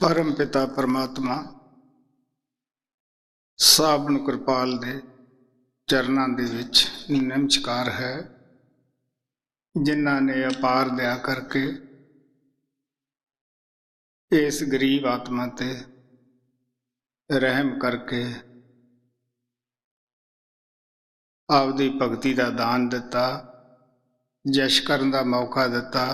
परम पिता परमात्मा साबन कृपाल दे चरनां दे विच नमस्कार है, जिन्हां ने अपार दया करके इस गरीब आत्मा ते रहम करके आपदी भगती का दान दिता, जश करन दा मौका दिता।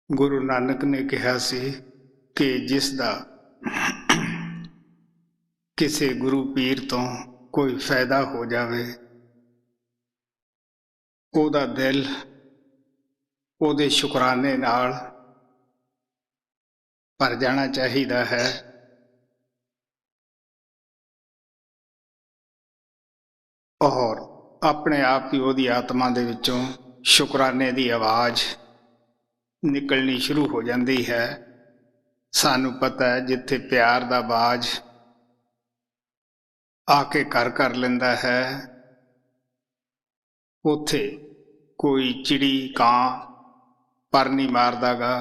गुरु नानक ने कहा सी कि जिसदा किसी गुरु पीर तो कोई फायदा हो जावे, ओदा दिल ओदे शुकराने नाल भर जाना चाहिदा है। और अपने आप ही ओदी आत्मा दे विचों शुकराने दी आवाज़ निकलनी शुरू हो जाती है। सानू पता है जिथे प्यार दा बाज आके घर कर लेंदा है, उथे कोई चिड़ी कां पर नहीं मारदा गा।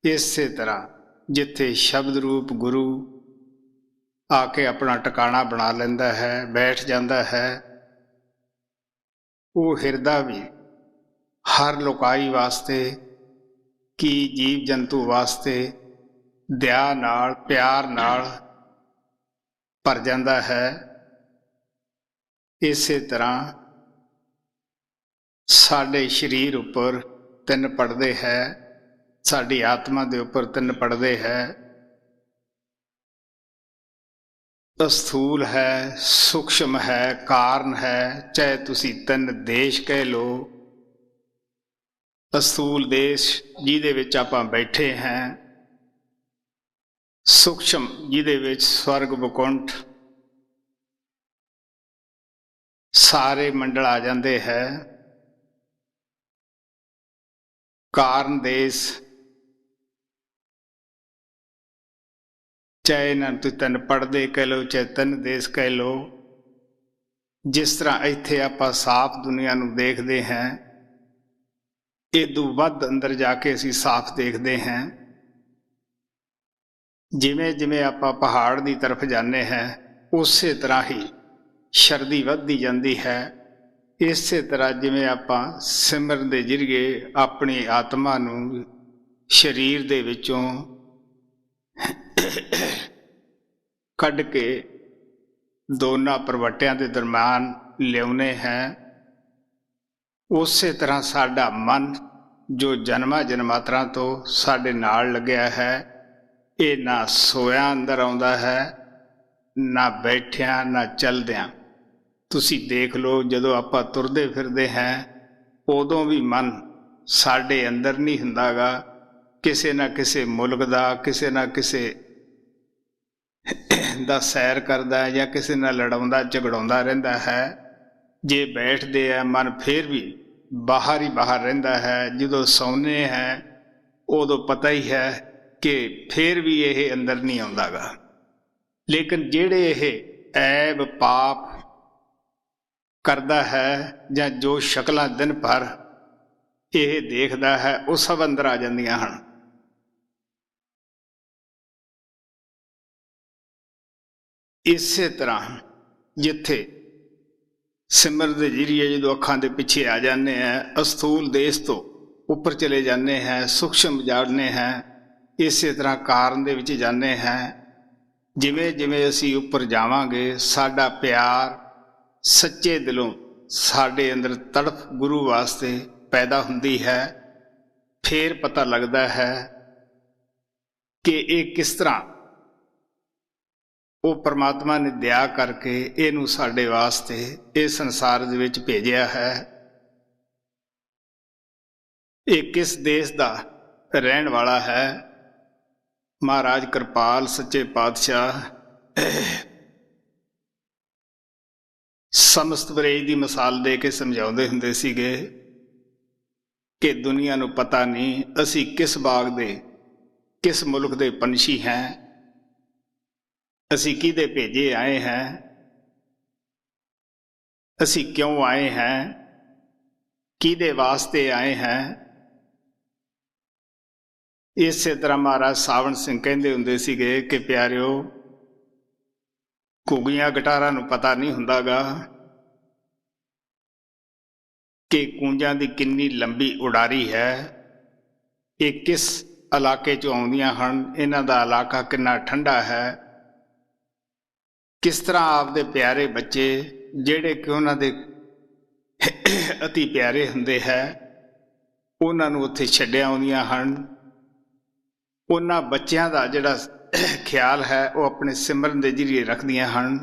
इसे तरह जिथे शब्द रूप गुरु आके अपना टिकाणा बना लेंदा है, बैठ जाता है, वो हिरदा भी हर लोकाई वास्ते की जीव जंतु वास्ते दया नाल प्यार नाल भर जाता है। इसे तरह साडे शरीर उपर तीन पड़दे है, साडी आत्मा दे उपर तीन पड़दे है। स्थूल है, सूक्ष्म है, कारण है, चाहे तुसी तीन देश कह लो। स्थूल देश जिहदे विच आपां बैठे हैं, सूक्ष्म जिहदे विच स्वर्ग वकुंठ सारे मंडल आ जाते हैं। कारण देश चाहे इन्हां तुसीं तीन पढ़दे कह लो, चाहे तीन देश कह लो। जिस तरह इत्थे आपां साफ दुनिया नूं देखते हैं, इदों वध अंदर जाके असीं साफ देखते हैं। जिमें जिमें आपां पहाड़ की तरफ जाने हैं, उस तरह ही शरदी वधदी जाती है। इस तरह जिमें आपां सिमरन दे जरिए अपनी आत्मा नूं शरीर दे विचों कढ़ के दोनों परवटियां दे दरम्यान लियाउने हैं, उस तरह साडा मन जो जन्मा जन्मांतरां तो साडे नाल लग्या है, ये ना सोया अंदर आउंदा है, ना बैठिया ना चलदियां। तुसी देख लो जदों आपां तुरदे फिरदे हैं, उदों भी मन साडे अंदर नहीं हुंदा गा, किसे ना किसे मुल्क दा, किसे ना किसे दा सैर करदा है, या किसे नाल लड़ाउंदा झगड़ाउंदा रहिंदा है। जे बैठदे है मन फिर भी बाहर ही बाहर रहिंदा है। जदों सौने हैं उदों पता ही है कि फिर भी ये अंदर नहीं आउंदा गा। लेकिन जेड़े ये ऐब पाप करदा है, जां जो शक्लां दिन भर ये देखदा है, वो सब अंदर आ जांदियां हन। इसे तरह जिथे सिमर के जरिए जो अखां के पिछे आ जाने हैं, अस्थूल देश तो उपर चले जाने हैं, सूक्ष्म जाने हैं, इस तरह कारण दे विच जाने हैं। जिमें जिमें असी उपर जावांगे, साडा प्यार सच्चे दिलों साडे अंदर तड़फ गुरु वास्ते पैदा हुंदी है। फिर पता लगता है कि ये किस तरह वो परमात्मा ने दया करके इनू साडे वास्ते इस संसार दे विच भेजिया है। ये किस देश दा रहन वाला है? महाराज कृपाल सच्चे पातशाह समस्त वरेज की मिसाल दे के समझाउंदे हुंदे सीगे कि दुनिया नू पता नहीं असी किस बाग दे किस मुल्क दे पंछी हैं, असी किदे भेजे आए हैं, असी क्यों आए हैं, किहदे वास्ते आए हैं। इसे तरह महाराज सावण सिंह कहते हुंदे सीगे कि प्यारिओ, घुग्गियां गटारां नूं पता नहीं हुंदागा कि कूंजां दी किन्नी लंबी उडारी है, ये किस इलाके चों आउंदियां हन, इन्हां दा इलाका किन्ना ठंडा है। किस तरह आपदे प्यारे बच्चे जिहड़े कि उन्हां दे अति प्यारे हुंदे है, उन्हां नूं उत्थे छड्डिया आउंदियां हन। उन्हां बच्चियां दा जिहड़ा ख्याल है वो अपने सिमरन दे जरिए रखदियां हन।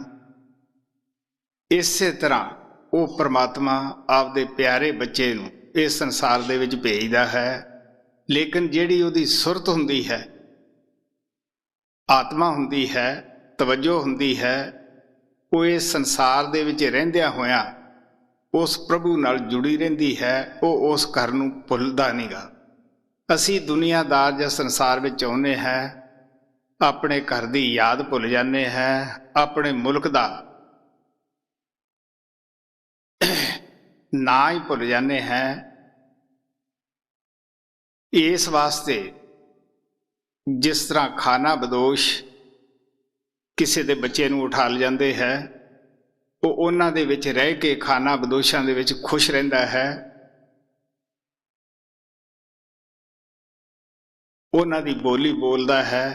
इसे तरह वो परमात्मा आपदे प्यारे बच्चे नूं इस संसार दे विच भेजदा है, लेकिन जिहड़ी उहदी सुरत हुंदी है, आत्मा हुंदी है, तवज्जो हुंदी है, वो इस संसार दे विच रहिंदियां होइयां उस प्रभु नाल जुड़ी रहिंदी है। वो उस घर नूं भुलदा नहींगा। असीं दुनियादार जां संसार विच आउंदे हैं, अपने घर की याद भुल जाते हैं, अपने मुल्क का ना ही भुल जाते हैं। इस वास्ते जिस तरह खाना बदोश किसी के बच्चे नूं उठा ले जाते हैं, वो उन्हां दे विच रह के खाना बदोशां दे विच खुश रहिंदा है। उन्हां दी बोली बोलदा है।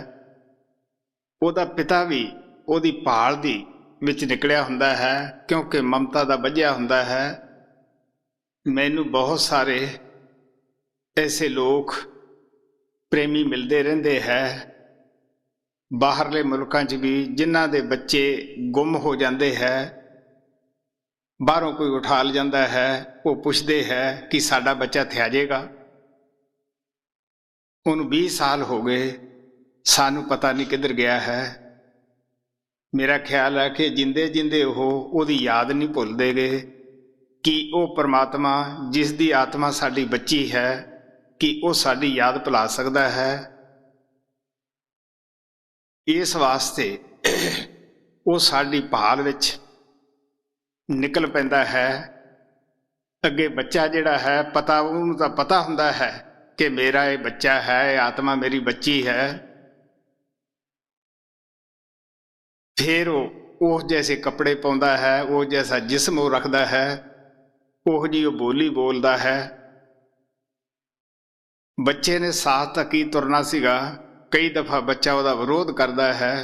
ਉਹਦਾ पिता भी ਉਹਦੀ ਭਾਲ ਦੀ ਵਿੱਚ ਨਿਕਲਿਆ ਹੁੰਦਾ ਹੈ, क्योंकि ममता ਦਾ ਬੱਝਿਆ ਹੁੰਦਾ है। मैनू बहुत सारे ऐसे लोग प्रेमी मिलते रहते हैं बाहरले मुल्कों च भी, जिन्हां दे बच्चे गुम हो जाते हैं। बाहरों कोई उठा ल जाता है, वो पुछते हैं कि साडा बच्चा थे जाएगा, उन्होंने 20 साल हो गए, सानू पता नहीं किधर गया है। मेरा ख्याल है कि जिंदे जिंदे वो याद नहीं भुलते गए कि वो परमात्मा जिस दी आत्मा साडी बच्ची है, कि वो साडी याद भुला सकता है। इस वास्ते वो साडी भाल विच निकल पैंदा है। अगे बच्चा जिहड़ा है, पता उन्होंने तो पता हुंदा है कि मेरा ये बच्चा है, ये आत्मा मेरी बच्ची है। फिर वो जैसे कपड़े पाउंदा है, वो जैसा जिस्म वो रखता है, वो जी वो बोली बोलता है। बच्चे ने साथ तक ही तुरना सीगा, कई दफा बच्चा उसका विरोध करता है,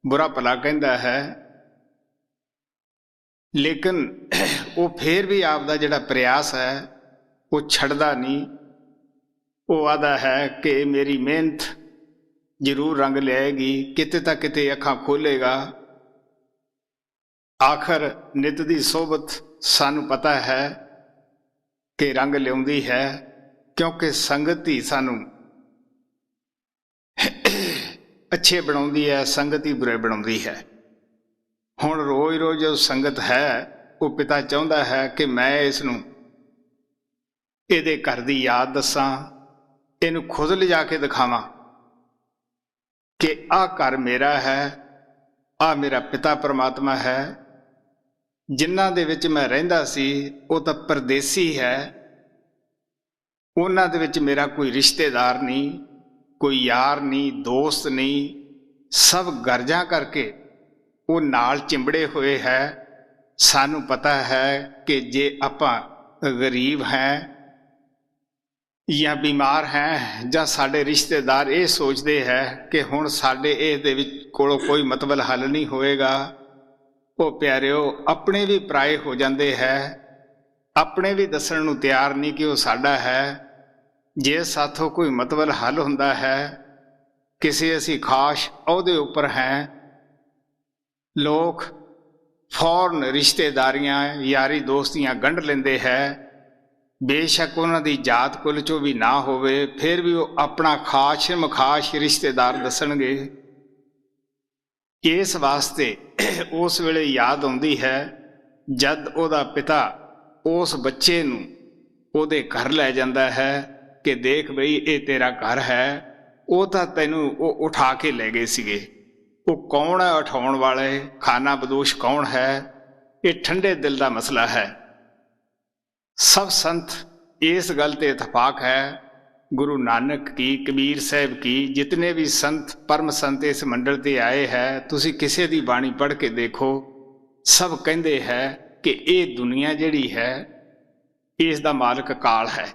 बुरा भला कहता है, लेकिन वो फिर भी आपका जिहड़ा प्रयास है वो छड्डदा नहीं। वो आदा है कि मेरी मेहनत जरूर रंग लियाएगी, किते तक किते अखां खोलेगा। आखिर नित दी सोबत सानू पता है कि रंग लियाउंदी है, क्योंकि संगत ही सानू अच्छे बनाउंदी है, संगत ही बुरे बनाउंदी है। हुण रोज रोज जो संगत है, वो पिता चाहुंदा है कि मैं इसनूं इहदे घर दी याद दसां, इहनूं खुद लिजा के दिखावां कि आ घर मेरा है, आ मेरा पिता परमात्मा है। जिन्हां दे विच मैं रहिंदा सी वो तां परदेसी है, उन्हां दे विच मेरा कोई रिश्तेदार नहीं, कोई यार नहीं, दोस्त नहीं, सब गर्जां करके वो नाल चिंबड़े हुए है। सानू पता है कि जे आपां गरीब हैं या बीमार हैं, जां साडे रिश्तेदार ये सोचते हैं कि हुण साडे इस दे विच कोलों कोई मतलब हल नहीं होएगा, वो प्यारिओ अपने भी पराए हो जाते हैं, अपने भी दसण नूं तैयार नहीं कि वो साडा है। जे साथों कोई मतलब हल हुंदा है, किसी असी खास अहुदे उपर हैं, लोग फौरन रिश्तेदारियां यारी दोस्तियां गंढ लेंदे हैं। बेशक उन्हां दी जात कुल चो भी ना होवे, फिर भी वो अपना खास मखास रिश्तेदार दसणगे। इस वास्ते उस वेले याद आउंदी है जद उहदा पिता उस बच्चे नूं उहदे घर लै जांदा है कि देख बई ये तेरा घर है। वो तां तैनूं वो उठा के लै गए सीगे। वो कौन है उठाउण वाले, खाना बदोश कौन है, ये ठंडे दिल का मसला है। सब संत इस गल ते इतफाक है, गुरु नानक की, कबीर साहब की, जितने भी संत परम संत इस मंडल ते आए हैं, तुसी किसी दी बाणी पढ़ के देखो, सब कहते हैं कि ये दुनिया जिहड़ी है इस दा मालक काल है।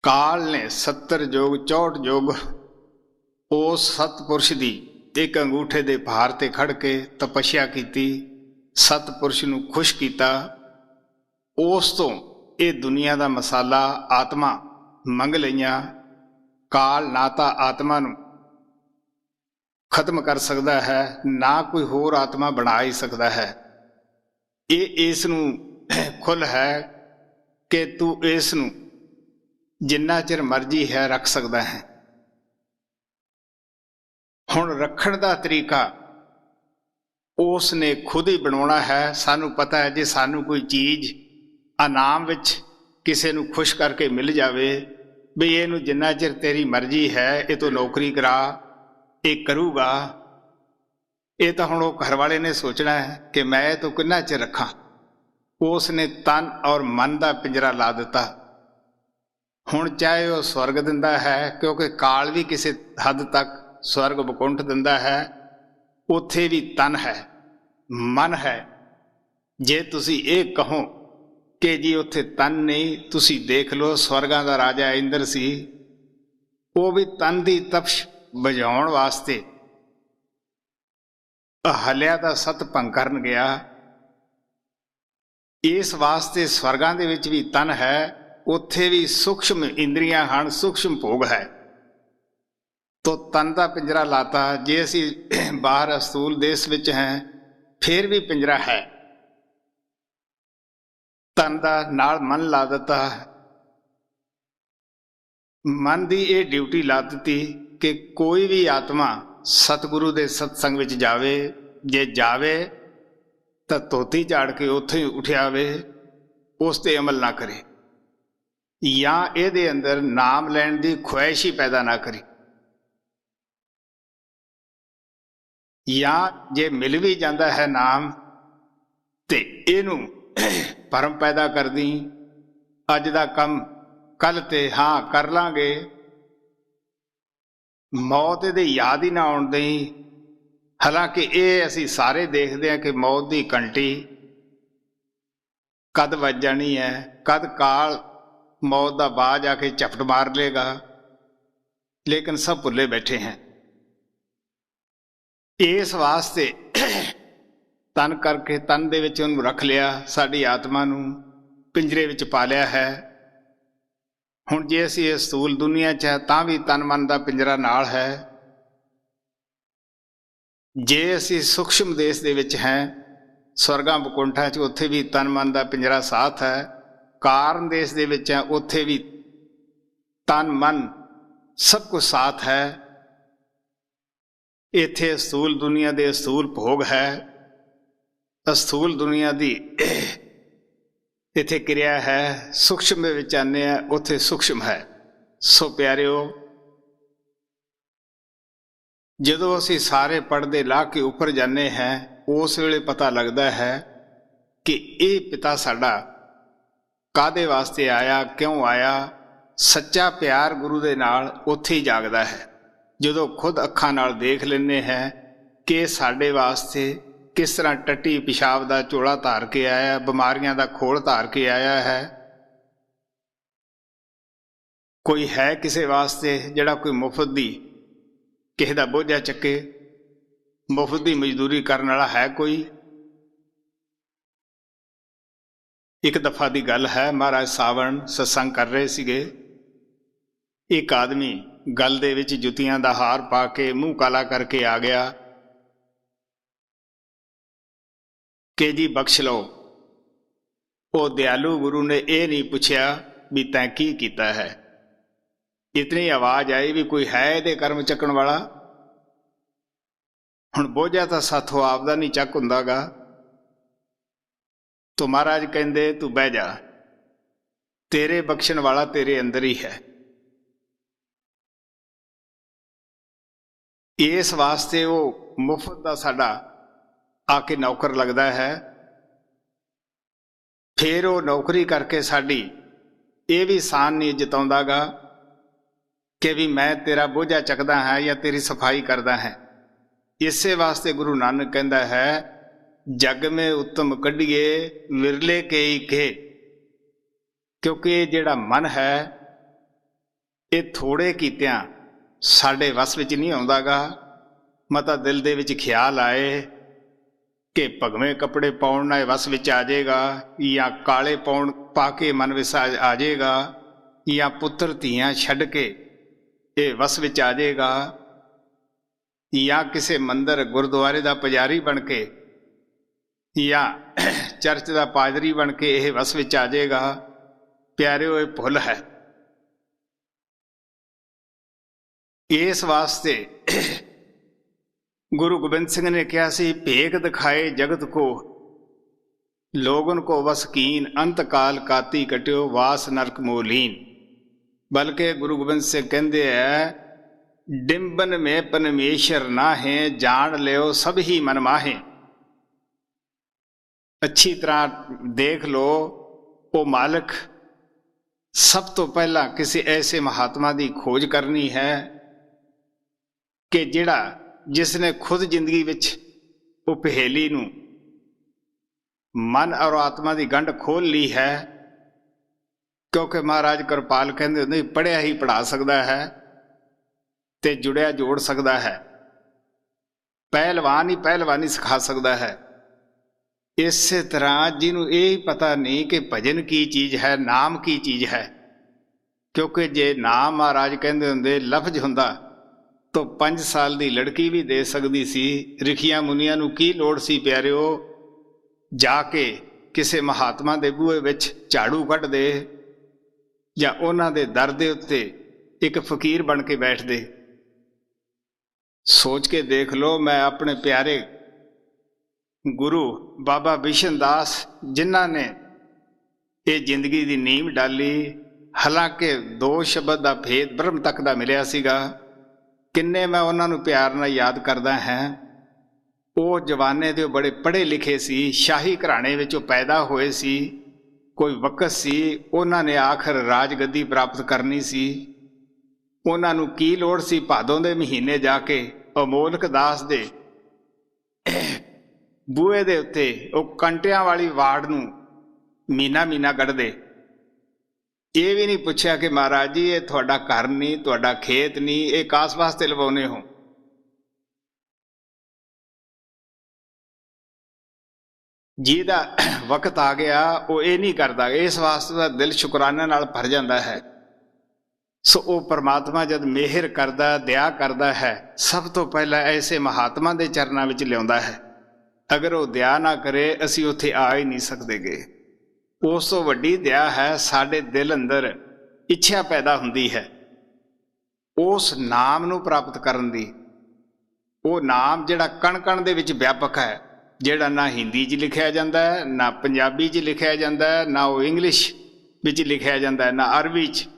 काल ने 70 जोग 64 जोग उस सतपुरुष दी एक अंगूठे दे भार ते खड़ के तपस्या की, सतपुरुष नूं खुश किया। उस तो ये दुनिया का मसाला आत्मा मंग लईयां। काल ना तो आत्मा नूं खत्म कर सकता है, ना कोई होर आत्मा बना ही सकता है। ये इस नूं खुल है कि तू इस नूं जिन्ना चिर मर्जी है रख सकता है। हुण रखण दा तरीका उसने खुद ही बनाना है। सानू पता है जे सानू कोई चीज़ इनाम विच किसी नूं खुश करके मिल जाए, भी इनू जिन्ना चिर तेरी मर्जी है ये तो नौकरी करा, ये करूगा, ये तो हुण वो घर वाले ने सोचना है कि मैं तो कितना चिर रखा। उसने तन और मन का पिंजरा ला दिता। हुण चाहे वह स्वर्ग दिंदा है, क्योंकि काल भी किसी हद तक स्वर्ग वकुंठ दिंदा है, उत्थे भी तन है मन है। जे तुसी ये कहो कि जी उत्थे तन नहीं, तुसी देख लो स्वर्गां दा राजा इंद्र सी, वो भी तन की तपश बजाउण वास्ते हलिया दा सत भंग करन गया। इस वास्ते स्वर्गां दे विच भी तन है, उत्थे भी सूक्ष्म इंद्रियां हन, सूक्ष्म भोग है। तो तन का पिंजरा लाता। जे असी बाहर स्थूल देश विच हैं फिर भी पिंजरा है। तन का नाल मन ला दिता। मन की यह ड्यूटी ला दी कि कोई भी आत्मा सतगुरु के सत्संग विच जावे, जे जावे तो धोती झाड़ के उत्थे ही उठियावे, उस ते अमल ना करे, या इहदे अंदर नाम लैण की ख्वाहिश ही पैदा ना करे, या जे मिल भी जाता है नाम तो इनू भरम पैदा कर दी, अज का कम कल ते हाँ कर लांगे, मौत दे याद ही ना आउण दई। हालांकि ये असी सारे देखते हैं कि मौत की घंटी कद वज जानी है, कद काल मौत का बाज आके झपट मार लेगा, लेकिन सब भुले बैठे हैं। इस वास्ते तन करके तन दे विच उहनूं रख लिया, साडी आत्मा नूं पिंजरे विच पा लिया है। हुण जे असीं इस स्थूल दुनिया च है तां भी तन मन का पिंजरा नाल है। जे असीं सूक्ष्म देश दे विच हैं, स्वर्गां वकुंठां च, उत्थे भी तन मन का पिंजरा साथ है। कारण देश दे विच है, उत्थे भी तन मन सब कुछ साथ है। इत्थे स्थूल दुनिया दे स्थूल भोग है, स्थूल दुनिया दी इत्थे क्रिया है, सूक्ष्म दे विच आने हैं, उत्थे सूक्ष्म है। सो प्यारिओ, जदों असीं सारे पड़दे ला के उपर जाने हैं, उस वेले पता लगता है कि ये पिता साडा कादे वास्ते आया, क्यों आया। सच्चा प्यार गुरु दे नाल उत्थे ही जागदा है। जदों खुद अखां नाल देख लेने हैं कि साडे वास्ते किस तरह टट्टी पिशाब का चोला धार के आया, बीमारियां का खोल धार के आया है। कोई है किसी वास्ते जिहड़ा कोई मुफ्त दी किसी का बोझा चके, मुफ्त की मजदूरी करने वाला है कोई? एक दफा की गल है, महाराज सावण सत्संग कर रहे सीगे, एक आदमी गल दे विच जुतियां दा हार पा के मूँह काला करके आ गया कि जी बख्श लो। वो दयालु गुरु ने यह नहीं पूछया भी तैं की कीता है। इतनी आवाज आई भी कोई है ये कर्म चकन वाला। हुण बोझा तो साथों आपदा नहीं चक हुंदागा। तो महाराज कहंदे तू बह जा, तेरे बख्शण वाला तेरे अंदर ही है। इस वास्ते वो मुफ्त का साडा आके नौकर लगता है। फिर वो नौकरी करके साड़ी ये भी सान नहीं जताउंदा गा कि भी मैं तेरा बोझा चकदा है या तेरी सफाई करदा है। इसे वास्ते गुरु नानक कहता है, जग में उत्तम कढ़िए विरले के ही के, क्योंकि जिहड़ा मन है ये थोड़े कीतियां साडे वस विच नहीं आउंदा गा। मता दिल दे विच ख्याल आए कि भगवें कपड़े पाउण नाल वस विच आ जाएगा, या काले पाउण पा के मन विच आ जाएगा, या पुत्र धीआं छड्ड के ये वस विच आ जाएगा, या किसी मंदिर गुरुद्वारे का पुजारी बन के या चर्च का पादरी बन के यह वस विच आ जाएगा। प्यारे ये भुल है। इस वास्ते गुरु गोबिंद सिंह ने कहा सी, भेख दिखाए जगत को लोगन को वस कीन, अंत काल काती कट्यो वास नरक मोलीन। बल्कि गुरु गोबिंद सिंह कहते हैं, डिंबन में परमेश्वर ना है, जान लियो सब ही मन माहे। अच्छी तरह देख लो, वो मालिक सब तो पहला किसी ऐसे महात्मा की खोज करनी है कि जिहड़ा जिसने खुद जिंदगी विच वो पहेली नूं मन और आत्मा की गंढ खोल ली है। क्योंकि महाराज कृपाल कहते होंदे, पढ़िया ही पढ़ा सकता है ते जुड़िया जोड़ सकता है, पहलवान ही पहलवानी सिखा सकता है। इस तरह जिन्हों ये पता नहीं कि भजन की चीज़ है, नाम की चीज़ है। क्योंकि जे नाम महाराज कहते होंदे लफ्ज हुंदा तो 5 साल की लड़की भी दे सकती सी। रिखिया मुनिया नूं की लोड़ सी प्यारिओ, जाके किसी महात्मा दे बूहे विच झाड़ू कढ़ दे या उन्हां दे दर दे उत्ते एक फकीर बन के बैठ दे। सोच के देख लो, मैं अपने प्यारे गुरु बाबा बिशन दास जिन्हां ने ये जिंदगी की नींव डाली, हालांकि 2 शब्द का भेद ब्रह्म तक का मिलिया सीगा, किन्ने मैं उन्होंने प्यार नाल याद करदा है। वो जवाने दे बड़े पढ़े लिखे सी, शाही घराने विचों पैदा होए सी, कोई वक़्त सी उन्होंने आखिर राजगद्दी प्राप्त करनी सी। उन्होंने की लोड़ सी भादों दे महीने जाके अमोलक दास दे बूहे दे उत्ते वो कंटियां वाली वार्ड नूं मीना मीना कढ़ दे। ये भी नहीं पूछा कि महाराज जी ये थोड़ा घर नहीं, थोड़ा खेत नहीं, ये कास वास्ते लवाउने हो। जिहदा वक्त आ गया वो ये नहीं करता, इस वास्ते दा दिल शुकराने नाल भर जाता है। सो वो परमात्मा जब मेहर करदा, दया करदा है, सब तो पहला ऐसे महात्मा दे चरनां विच लिआउंदा है। अगर वो दया ना करे असीं उत्थे आ ही नहीं सकदे गे। उस तो वड्डी दया है साडे दिल अंदर इच्छा पैदा हुंदी है उस नाम नूं प्राप्त करन दी। वो नाम जिहड़ा कण कण दे विच व्यापक है, जिहड़ा ना हिंदी च लिखिया जांदा है, ना पंजाबी च लिखिया जांदा है, ना वो इंग्लिश विच लिखिया जांदा है, ना अरबी च।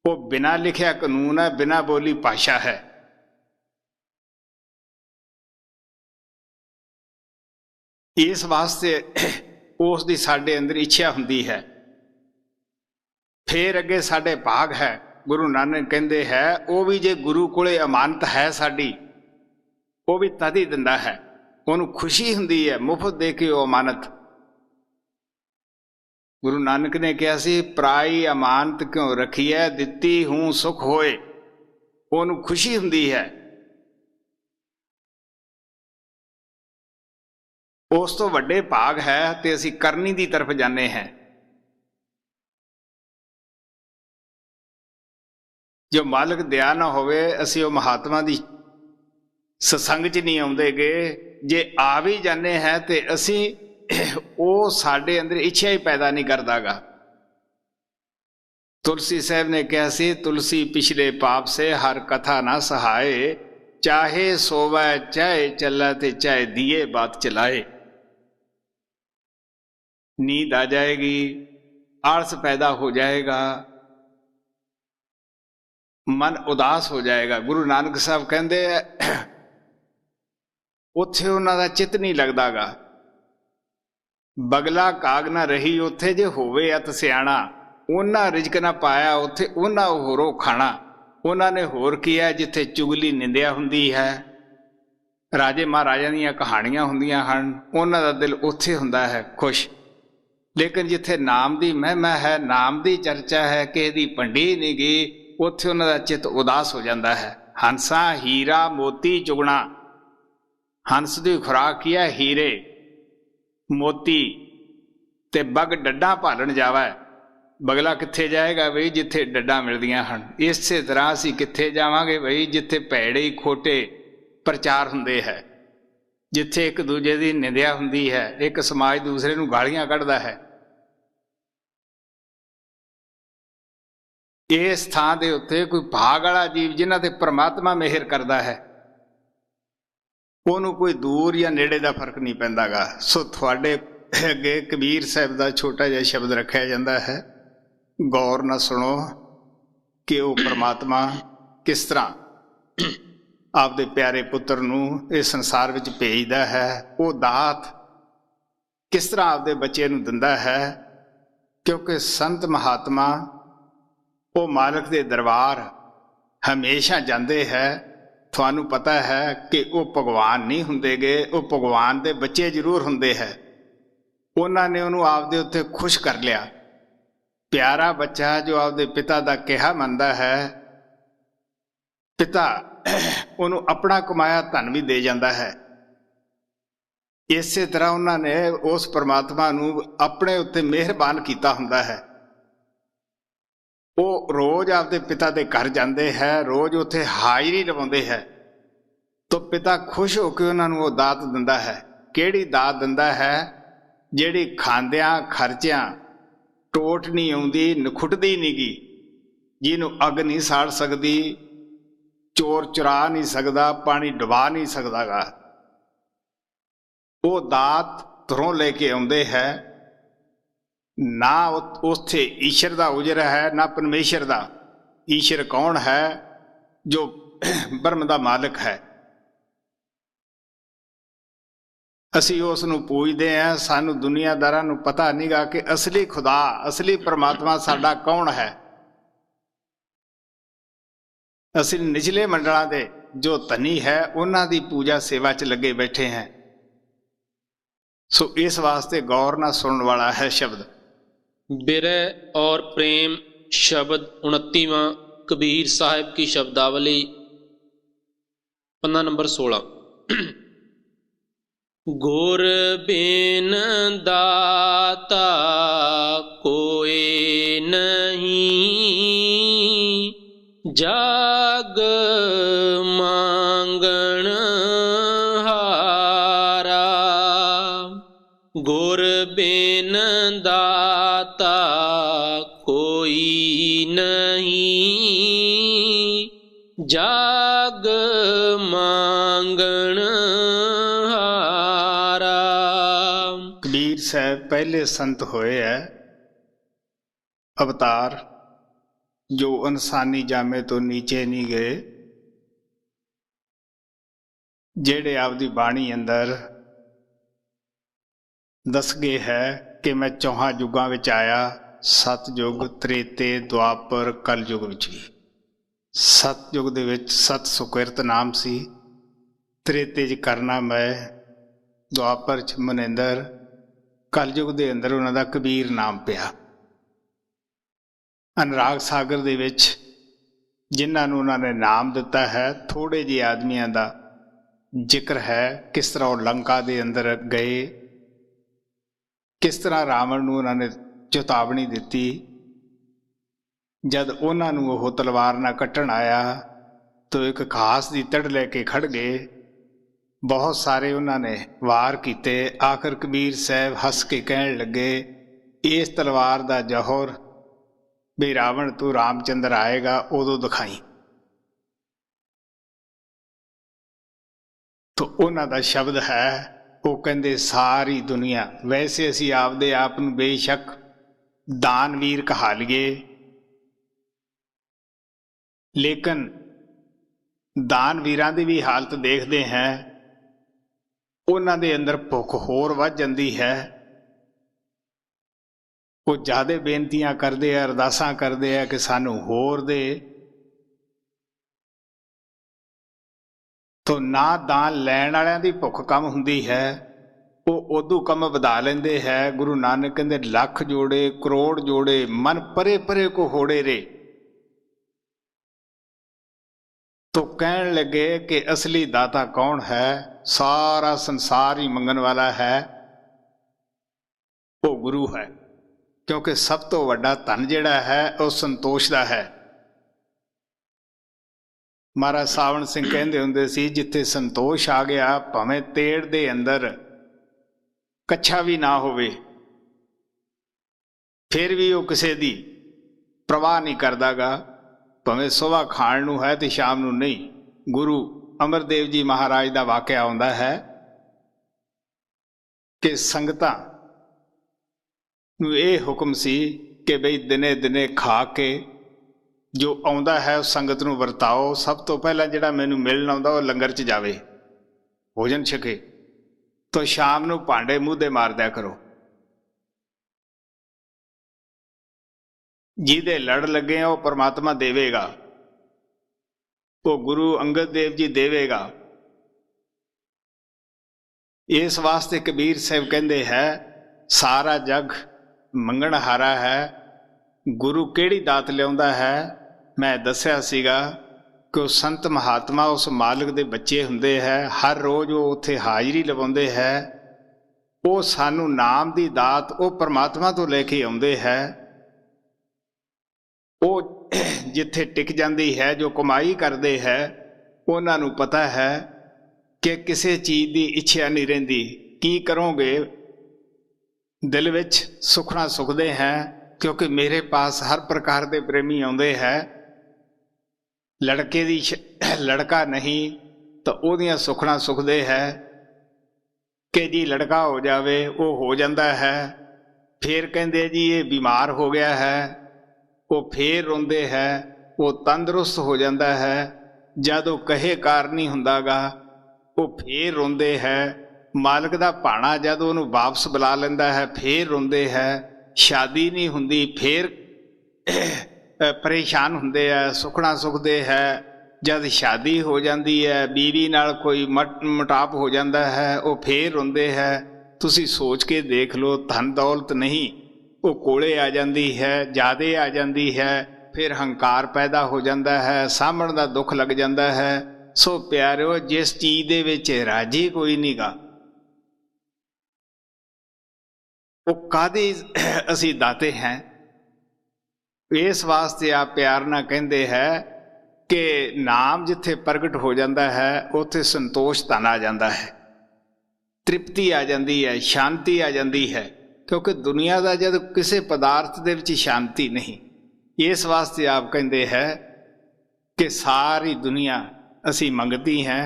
वो बिना लिखिया कानून है, बिना बोली भाषा है। इस वास्ते उस दी साडे अंदर इच्छा हुंदी है। फिर अगे साडे भाग है, गुरु नानक कहंदे है, वो भी जे गुरु कोले अमानत है साडी, वो भी तद ही दिंदा है। उन्होंने खुशी हुंदी है मुफ्त दे के वो अमानत। गुरु नानक ने कहा सी, पराई अमानत क्यों रखी है, दिती हूं सुख होए। उन्होंने खुशी हुंदी है। उस तो वड्डे भाग है ते असीं करनी दी तरफ जाने हैं। जो मालिक दया ना होवे असीं वो महात्मा दी सत्संग च नहीं आउंदे गे। जे आ भी जाने हैं ते असीं वो साडे अंदर इच्छा ही पैदा नहीं करदा गा। तुलसी साहब ने कहा सी, तुलसी पिछले पाप से हर कथा ना सहाए, चाहे सोवै चाहे चलै ते चाहे दिए बात चलाए। नींद आ जाएगी, आलस पैदा हो जाएगा, मन उदास हो जाएगा। गुरु नानक साहब कहते उत्थे उन्हां दा चित नहीं लगदा गा। बगला काग ना रही उत्थे जे होवे अत सियाणा, उन्ना रिजक ना पाया उत्थे उन्ना होरों खाना। उन्होंने होर किया जिथे चुगली निंदिया हुंदी है, राजे महाराजा दीयां कहानियां हुंदियां हन, उन्हां दा दिल उत्थे हुंदा है खुश। लेकिन जिथे नाम दी महिमा है, नाम दी चर्चा है, किसी दी भंडी नहीं गई, उत्थे उन्हां दा चित्त उदास हो जाता है। हंसा हीरा मोती चुगना, हंस की खुराक की है हीरे मोती, ते बग डड्डा भालन जावे। बगला कित्थे जाएगा बई जिथे डड्डा मिलदियां हन। इस तरह असीं कित्थे जावांगे बई जिथे भैड़े खोटे प्रचार हुंदे है, जिथे एक दूजे की निंदिया हुंदी है, एक समाज दूसरे नूं गालियां कढ़दा है। इस थां दे उत्ते कोई भाग वाला जीव जिन्हां ते परमात्मा मेहर करदा है, ਉਹਨੂੰ कोई दूर या नेड़े का फर्क नहीं पैंदा गा। सो तुहाडे अगे कबीर साहब का छोटा जिहा शब्द रखिया जाता है, गौर ना सुनो कि वह परमात्मा किस तरह आपदे प्यारे पुत्र नूं इस संसार विच भेजदा है, वो दात किस तरह आपदे बच्चे नूं दिंदा है। क्योंकि संत महात्मा वो मालिक दे दरबार हमेशा जाते हैं। थानू पता है कि वह भगवान नहीं हुंदे गे, वो भगवान दे बच्चे जरूर हुंदे है। उन्होंने उन्होंने आपदे उत्ते खुश कर लिया। प्यारा बच्चा जो आपदे पिता दा कहा मनदा है, पिता उन्होंने अपना कमाया धन भी दे जाता है। इस तरह उन्होंने उस परमात्मा नूं अपने उत्ते मेहरबान किया हुंदा है। वो रोज आपदे पिता के घर जाते हैं, रोज उत्थे हाजरी लवाउंदे है, तो पिता खुश होकर उन्होंने वो दात दिंदा है। किहड़ी दात दिंदा है? जिहड़ी खांदियां खर्चियां टोट नहीं आउंदी, नखुटदी नहीं गी, जिन्हों अग नहीं साड़ सकती, चोर चुरा नहीं सकता, पानी डुबा नहीं सकता गा। वो दात घरों लेके आउंदे है। ना उत्थे ईश्वर का उजर है, ना परमेश्वर का। ईश्वर कौन है? जो ब्रह्म का मालिक है। असी उसनूं पूजते हैं। सानू दुनियादारां नूं पता नहीं गा कि असली खुदा, असली परमात्मा साडा कौन है। असी निचले मंडलों के जो धनी है उन्हां दी पूजा सेवा च लगे बैठे हैं। सो इस वास्ते गौर ना सुनने वाला है शब्द। विरह और प्रेम शब्द 29वां कबीर साहिब की शब्दावली, पन्ना नंबर 16। गुर बिन दाता कोई नहीं, जाग मांगण हारा। गुर बिन दाता कोई नहीं, जाग मांगण हारा। कबीर साहब पहले संत होए है अवतार, जो इंसानी जामे तो नीचे नहीं गए, जेड़े आपदी बाणी अंदर दस गए है कि मैं 4 युगां विच आया, सतयुग, त्रेते, द्वापर, कल युग विच भी। सतयुग दे विच सत सुकिरत नाम सी, त्रेते च करना मैं, द्वापर च मनिंदर, कल युग दे अंदर उन्हां दा कबीर नाम पिया। अनुराग सागर दे विच जिन्हां नूं उन्हां ने नाम दिता है, थोड़े जे आदमियां दा जिक्र है। किस तरह वो लंका दे अंदर गए, किस तरह रावण नूं उन्होंने चेतावनी दी। जद उन्होंने वो तलवार ना कट्टण आया तो एक घास की तड़ लैके खड़ गए। बहुत सारे उन्होंने वार किते। आखिर कबीर साहब हस के कहन लगे, इस तलवार का जौहर भी रावण तू रामचंद्र आएगा उदों दिखाई। तो उन्हों का शब्द है, वो कहते सारी दुनिया, वैसे असी आपदे आप नूं बेशक दानवीर कहा लीए, लेकिन दानवीरां दी भी हालत देखते हैं, उन्हां दे अंदर भुख होर वध जांदी है। ਉਹ ਜ਼ਿਆਦਾ ਬੇਨਤੀਆਂ ਕਰਦੇ ਆ, ਅਰਦਾਸਾਂ ਕਰਦੇ ਆ ਕਿ ਸਾਨੂੰ ਹੋਰ ਦੇ। ਤੋ ਨਾ ਦਾਨ ਲੈਣ ਵਾਲਿਆਂ ਦੀ ਭੁੱਖ ਕਮ ਹੁੰਦੀ ਹੈ, ਉਹ ਉਦੋਂ ਕੰਮ ਵਧਾ ਲੈਂਦੇ ਹੈ। ਗੁਰੂ ਨਾਨਕ ਕਹਿੰਦੇ ਲੱਖ ਜੋੜੇ ਕਰੋੜ ਜੋੜੇ ਮਨ ਪਰੇ ਪਰੇ ਕੋ ਹੋੜੇ ਰੇ। ਤੋ ਕਹਿਣ ਲੱਗੇ ਕਿ ਅਸਲੀ ਦਾਤਾ ਕੌਣ ਹੈ? ਸਾਰਾ ਸੰਸਾਰ ਹੀ ਮੰਗਣ ਵਾਲਾ ਹੈ, ਉਹ ਗੁਰੂ ਹੈ। ਕਿਉਂਕਿ ਸਭ ਤੋਂ ਵੱਡਾ ਧਨ ਜਿਹੜਾ ਹੈ ਉਹ ਸੰਤੋਸ਼ ਦਾ ਹੈ। ਮਹਾਰਾਜ ਸਾਵਣ ਸਿੰਘ ਕਹਿੰਦੇ ਹੁੰਦੇ ਸੀ, ਜਿੱਥੇ ਸੰਤੋਸ਼ ਆ ਗਿਆ, ਭਾਵੇਂ ਤੇੜ ਦੇ ਅੰਦਰ ਕੱਛਾ ਵੀ ਨਾ ਹੋਵੇ, ਫਿਰ ਵੀ ਉਹ ਕਿਸੇ ਦੀ ਪ੍ਰਵਾਹ ਨਹੀਂ ਕਰਦਾਗਾ। ਭਾਵੇਂ ਸੁਬਾਹ ਖਾਣ ਨੂੰ ਹੈ ਤੇ ਸ਼ਾਮ ਨੂੰ ਨਹੀਂ। ਗੁਰੂ ਅਮਰਦੇਵ ਜੀ ਮਹਾਰਾਜ ਦਾ ਵਾਕਿਆ ਆਉਂਦਾ ਹੈ ਕਿ ਸੰਗਤਾਂ ਨੂੰ ਇਹ ਹੁਕਮ ਸੀ ਕਿ ਬਈ ਦਿਨੇ ਦਿਨੇ ਖਾ ਕੇ ਜੋ ਆਉਂਦਾ ਹੈ ਉਸ ਸੰਗਤ ਨੂੰ ਵਰਤਾਓ। ਸਭ ਤੋਂ ਪਹਿਲਾਂ ਜਿਹੜਾ ਮੈਨੂੰ ਮਿਲਣ ਆਉਂਦਾ ਉਹ ਲੰਗਰ 'ਚ ਜਾਵੇ, ਭੋਜਨ ਛਕੇ। ਤੋ ਸ਼ਾਮ ਨੂੰ ਭਾਂਡੇ ਮੂੰਹ ਦੇ ਮਾਰ ਦਿਆ ਕਰੋ। ਜਿਹਦੇ ਲੜ ਲੱਗੇ ਆ ਉਹ ਪਰਮਾਤਮਾ ਦੇਵੇਗਾ, ਉਹ ਗੁਰੂ ਅੰਗਦ ਦੇਵ ਜੀ ਦੇਵੇਗਾ। ਇਸ ਵਾਸਤੇ ਕਬੀਰ ਸਾਹਿਬ ਕਹਿੰਦੇ ਹੈ, ਸਾਰਾ ਜਗ ਮੰਗਣ ਹਾਰਾ ਹੈ, ਗੁਰੂ ਕਿਹੜੀ ਦਾਤ ਲਿਆਉਂਦਾ ਹੈ? ਮੈਂ ਦੱਸਿਆ ਸੀਗਾ ਕਿ ਉਹ ਸੰਤ ਮਹਾਤਮਾ ਉਸ ਮਾਲਕ ਦੇ ਬੱਚੇ ਹੁੰਦੇ ਹੈ, ਹਰ ਰੋਜ਼ ਉਹ ਉੱਥੇ ਹਾਜ਼ਰੀ ਲਵਾਉਂਦੇ ਹੈ। ਉਹ ਸਾਨੂੰ ਨਾਮ ਦੀ ਦਾਤ ਉਹ ਪਰਮਾਤਮਾ ਤੋਂ ਲੈ ਕੇ ਆਉਂਦੇ ਹੈ। ਉਹ ਜਿੱਥੇ ਟਿਕ ਜਾਂਦੀ ਹੈ, ਜੋ ਕਮਾਈ ਕਰਦੇ ਹੈ, ਉਹਨਾਂ ਨੂੰ ਪਤਾ ਹੈ ਕਿ ਕਿਸੇ ਚੀਜ਼ ਦੀ ਇੱਛਾ ਨਹੀਂ ਰਹਿੰਦੀ। ਕੀ ਕਰੋਗੇ? ਦਿਲ ਵਿੱਚ ਸੁਖਣਾ ਸੁਖਦੇ ਹੈ, ਕਿਉਂਕਿ ਮੇਰੇ ਪਾਸ ਹਰ ਪ੍ਰਕਾਰ ਦੇ ਪ੍ਰੇਮੀ ਆਉਂਦੇ ਹੈ। ਲੜਕੇ ਦੀ ਲੜਕਾ ਨਹੀਂ ਤਾਂ ਉਹਦੀਆਂ ਸੁਖਣਾ ਸੁਖਦੇ ਹੈ ਕਿ ਜੀ ਲੜਕਾ ਹੋ ਜਾਵੇ, ਉਹ ਹੋ ਜਾਂਦਾ ਹੈ। ਫਿਰ ਕਹਿੰਦੇ ਜੀ ਇਹ ਬਿਮਾਰ ਹੋ ਗਿਆ ਹੈ, ਉਹ ਫੇਰ ਰੋਂਦੇ ਹੈ। ਉਹ ਤੰਦਰੁਸਤ ਹੋ ਜਾਂਦਾ ਹੈ, ਜਦ ਉਹ ਕਹੇ ਕਾਰ ਨਹੀਂ ਹੁੰਦਾਗਾ, ਉਹ ਫੇਰ ਰੋਂਦੇ ਹੈ। ਮਾਲਕ ਦਾ ਭਾਣਾ ਜਦ ਉਹਨੂੰ ਵਾਪਸ ਬੁਲਾ ਲੈਂਦਾ ਹੈ, ਫੇਰ ਰੋਂਦੇ ਹੈ। ਸ਼ਾਦੀ ਨਹੀਂ ਹੁੰਦੀ, ਫੇਰ ਪਰੇਸ਼ਾਨ ਹੁੰਦੇ ਆ, ਸੁਖਣਾ ਸੁਖਦੇ ਹੈ। ਜਦ ਸ਼ਾਦੀ ਹੋ ਜਾਂਦੀ ਹੈ, ਬੀਵੀ ਨਾਲ ਕੋਈ ਮਟਾਪ ਹੋ ਜਾਂਦਾ ਹੈ, ਉਹ ਫੇਰ ਰੋਂਦੇ ਹੈ। ਤੁਸੀਂ ਸੋਚ ਕੇ ਦੇਖ ਲਓ, ਧਨ ਦੌਲਤ ਨਹੀਂ, ਉਹ ਕੋਲੇ ਆ ਜਾਂਦੀ ਹੈ, ਜ਼ਿਆਦੇ ਆ ਜਾਂਦੀ ਹੈ। ਫਿਰ ਹੰਕਾਰ ਪੈਦਾ ਹੋ ਜਾਂਦਾ ਹੈ, ਸਾਂਭਣ ਦਾ ਦੁੱਖ ਲੱਗ ਜਾਂਦਾ ਹੈ। ਸੋ ਪਿਆਰਿਓ, ਜਿਸ ਚੀਜ਼ ਦੇ ਵਿੱਚ ਰਾਜੀ ਕੋਈ ਨਹੀਂ ਗਾ, ਉਹ ਕਾਹਦੇ ਅਸੀਂ ਦਾਤੇ हैं। ਇਸ ਵਾਸਤੇ ਆਪ ਪਿਆਰ ਨਾਲ ਕਹਿੰਦੇ ਹੈ ਕਿ ਨਾਮ ਜਿੱਥੇ ਪ੍ਰਗਟ ਹੋ ਜਾਂਦਾ ਹੈ, ਉੱਥੇ ਸੰਤੋਸ਼ ਧਨ ਆ ਜਾਂਦਾ ਹੈ, ਤ੍ਰਿਪਤੀ ਆ ਜਾਂਦੀ ਹੈ, ਸ਼ਾਂਤੀ ਆ ਜਾਂਦੀ ਹੈ। ਕਿਉਂਕਿ ਦੁਨੀਆ ਦਾ ਜਦ ਕਿਸੇ ਪਦਾਰਥ ਦੇ ਵਿੱਚ ਸ਼ਾਂਤੀ ਨਹੀਂ। ਇਸ ਵਾਸਤੇ ਆਪ ਕਹਿੰਦੇ ਹੈ ਕਿ ਸਾਰੀ ਦੁਨੀਆ ਅਸੀਂ ਮੰਗਦੀ ਹੈ।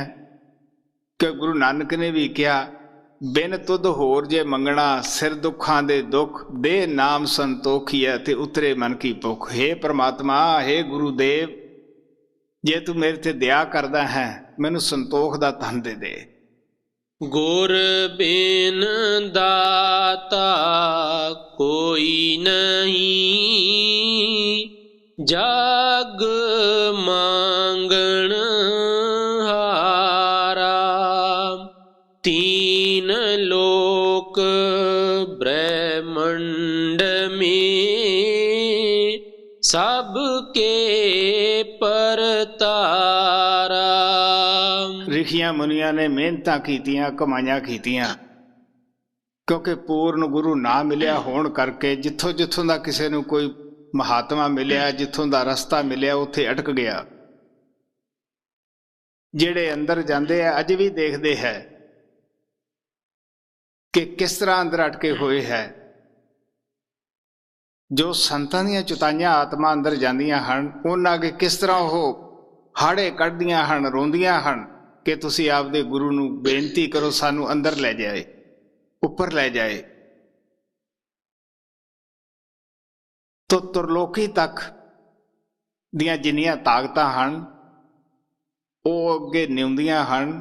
ਕਿ ਗੁਰੂ ਨਾਨਕ ਨੇ ਵੀ ਕਿਹਾ, ਬਿਨ ਤੁਧ ਹੋਰ ਜੇ ਮੰਗਣਾ, ਸਿਰ ਦੁੱਖਾਂ ਦੇ ਦੁੱਖ, ਦੇ ਨਾਮ ਸੰਤੋਖੀਐ ਤੇ ਉਤਰੇ ਮਨ ਕੀ ਭੁੱਖ। ਹੇ ਪ੍ਰਮਾਤਮਾ, ਹੇ ਗੁਰੂਦੇਵ, ਜੇ ਤੂੰ ਮੇਰੇ ਤੇ ਦਇਆ ਕਰਦਾ ਹੈ, ਮੈਨੂੰ ਸੰਤੋਖ ਦਾ ਧਨ ਦੇ ਦੇ। ਗੁਰ ਬਿਨ ਦਾਤਾ ਕੋਈ ਨਹੀਂ, ਜਗ ਮੰਗਣ ਹਾਰਾ। तीन लोक ब्रह्मंड में सबके परतारा। ਰਿਸ਼ੀਆਂ ਮੁਨੀਆਂ ਨੇ ਮਿਹਨਤਾਂ ਕੀਤੀਆਂ, ਕਮਾਈਆਂ ਕੀਤੀਆਂ, ਕਿਉਂਕਿ ਪੂਰਨ ਗੁਰੂ ਨਾ ਮਿਲਿਆ ਹੋਣ ਕਰਕੇ ਜਿੱਥੋਂ ਜਿੱਥੋਂ ਦਾ ਕਿਸੇ ਨੂੰ ਕੋਈ ਮਹਾਤਮਾ ਮਿਲਿਆ, ਜਿੱਥੋਂ ਦਾ ਰਸਤਾ ਮਿਲਿਆ, ਉੱਥੇ ਅਟਕ ਗਿਆ। ਜਿਹੜੇ ਅੰਦਰ ਜਾਂਦੇ ਆ ਅੱਜ ਵੀ ਦੇਖਦੇ ਹੈ ਕਿ ਕਿਸ ਤਰ੍ਹਾਂ ਅੰਦਰ ਅਟਕੇ ਹੋਏ ਹੈ। ਜੋ ਸੰਤਾਂ ਦੀਆਂ ਚੁਤਾਈਆਂ ਆਤਮਾ ਅੰਦਰ ਜਾਂਦੀਆਂ ਹਨ, ਉਹਨਾਂ ਅੱਗੇ ਕਿਸ ਤਰ੍ਹਾਂ ਉਹ ਹਾੜੇ ਕੱਢਦੀਆਂ ਹਨ, ਰੋਂਦੀਆਂ ਹਨ ਕਿ ਤੁਸੀਂ ਆਪਦੇ ਗੁਰੂ ਨੂੰ ਬੇਨਤੀ ਕਰੋ, ਸਾਨੂੰ ਅੰਦਰ ਲੈ ਜਾਏ, ਉੱਪਰ ਲੈ ਜਾਏ। ਤੋ ਤੁਰਲੋਕੀ ਤੱਕ ਦੀਆਂ ਜਿੰਨੀਆਂ ਤਾਕਤਾਂ ਹਨ, ਉਹ ਅੱਗੇ ਨਿਉਂਦੀਆਂ ਹਨ।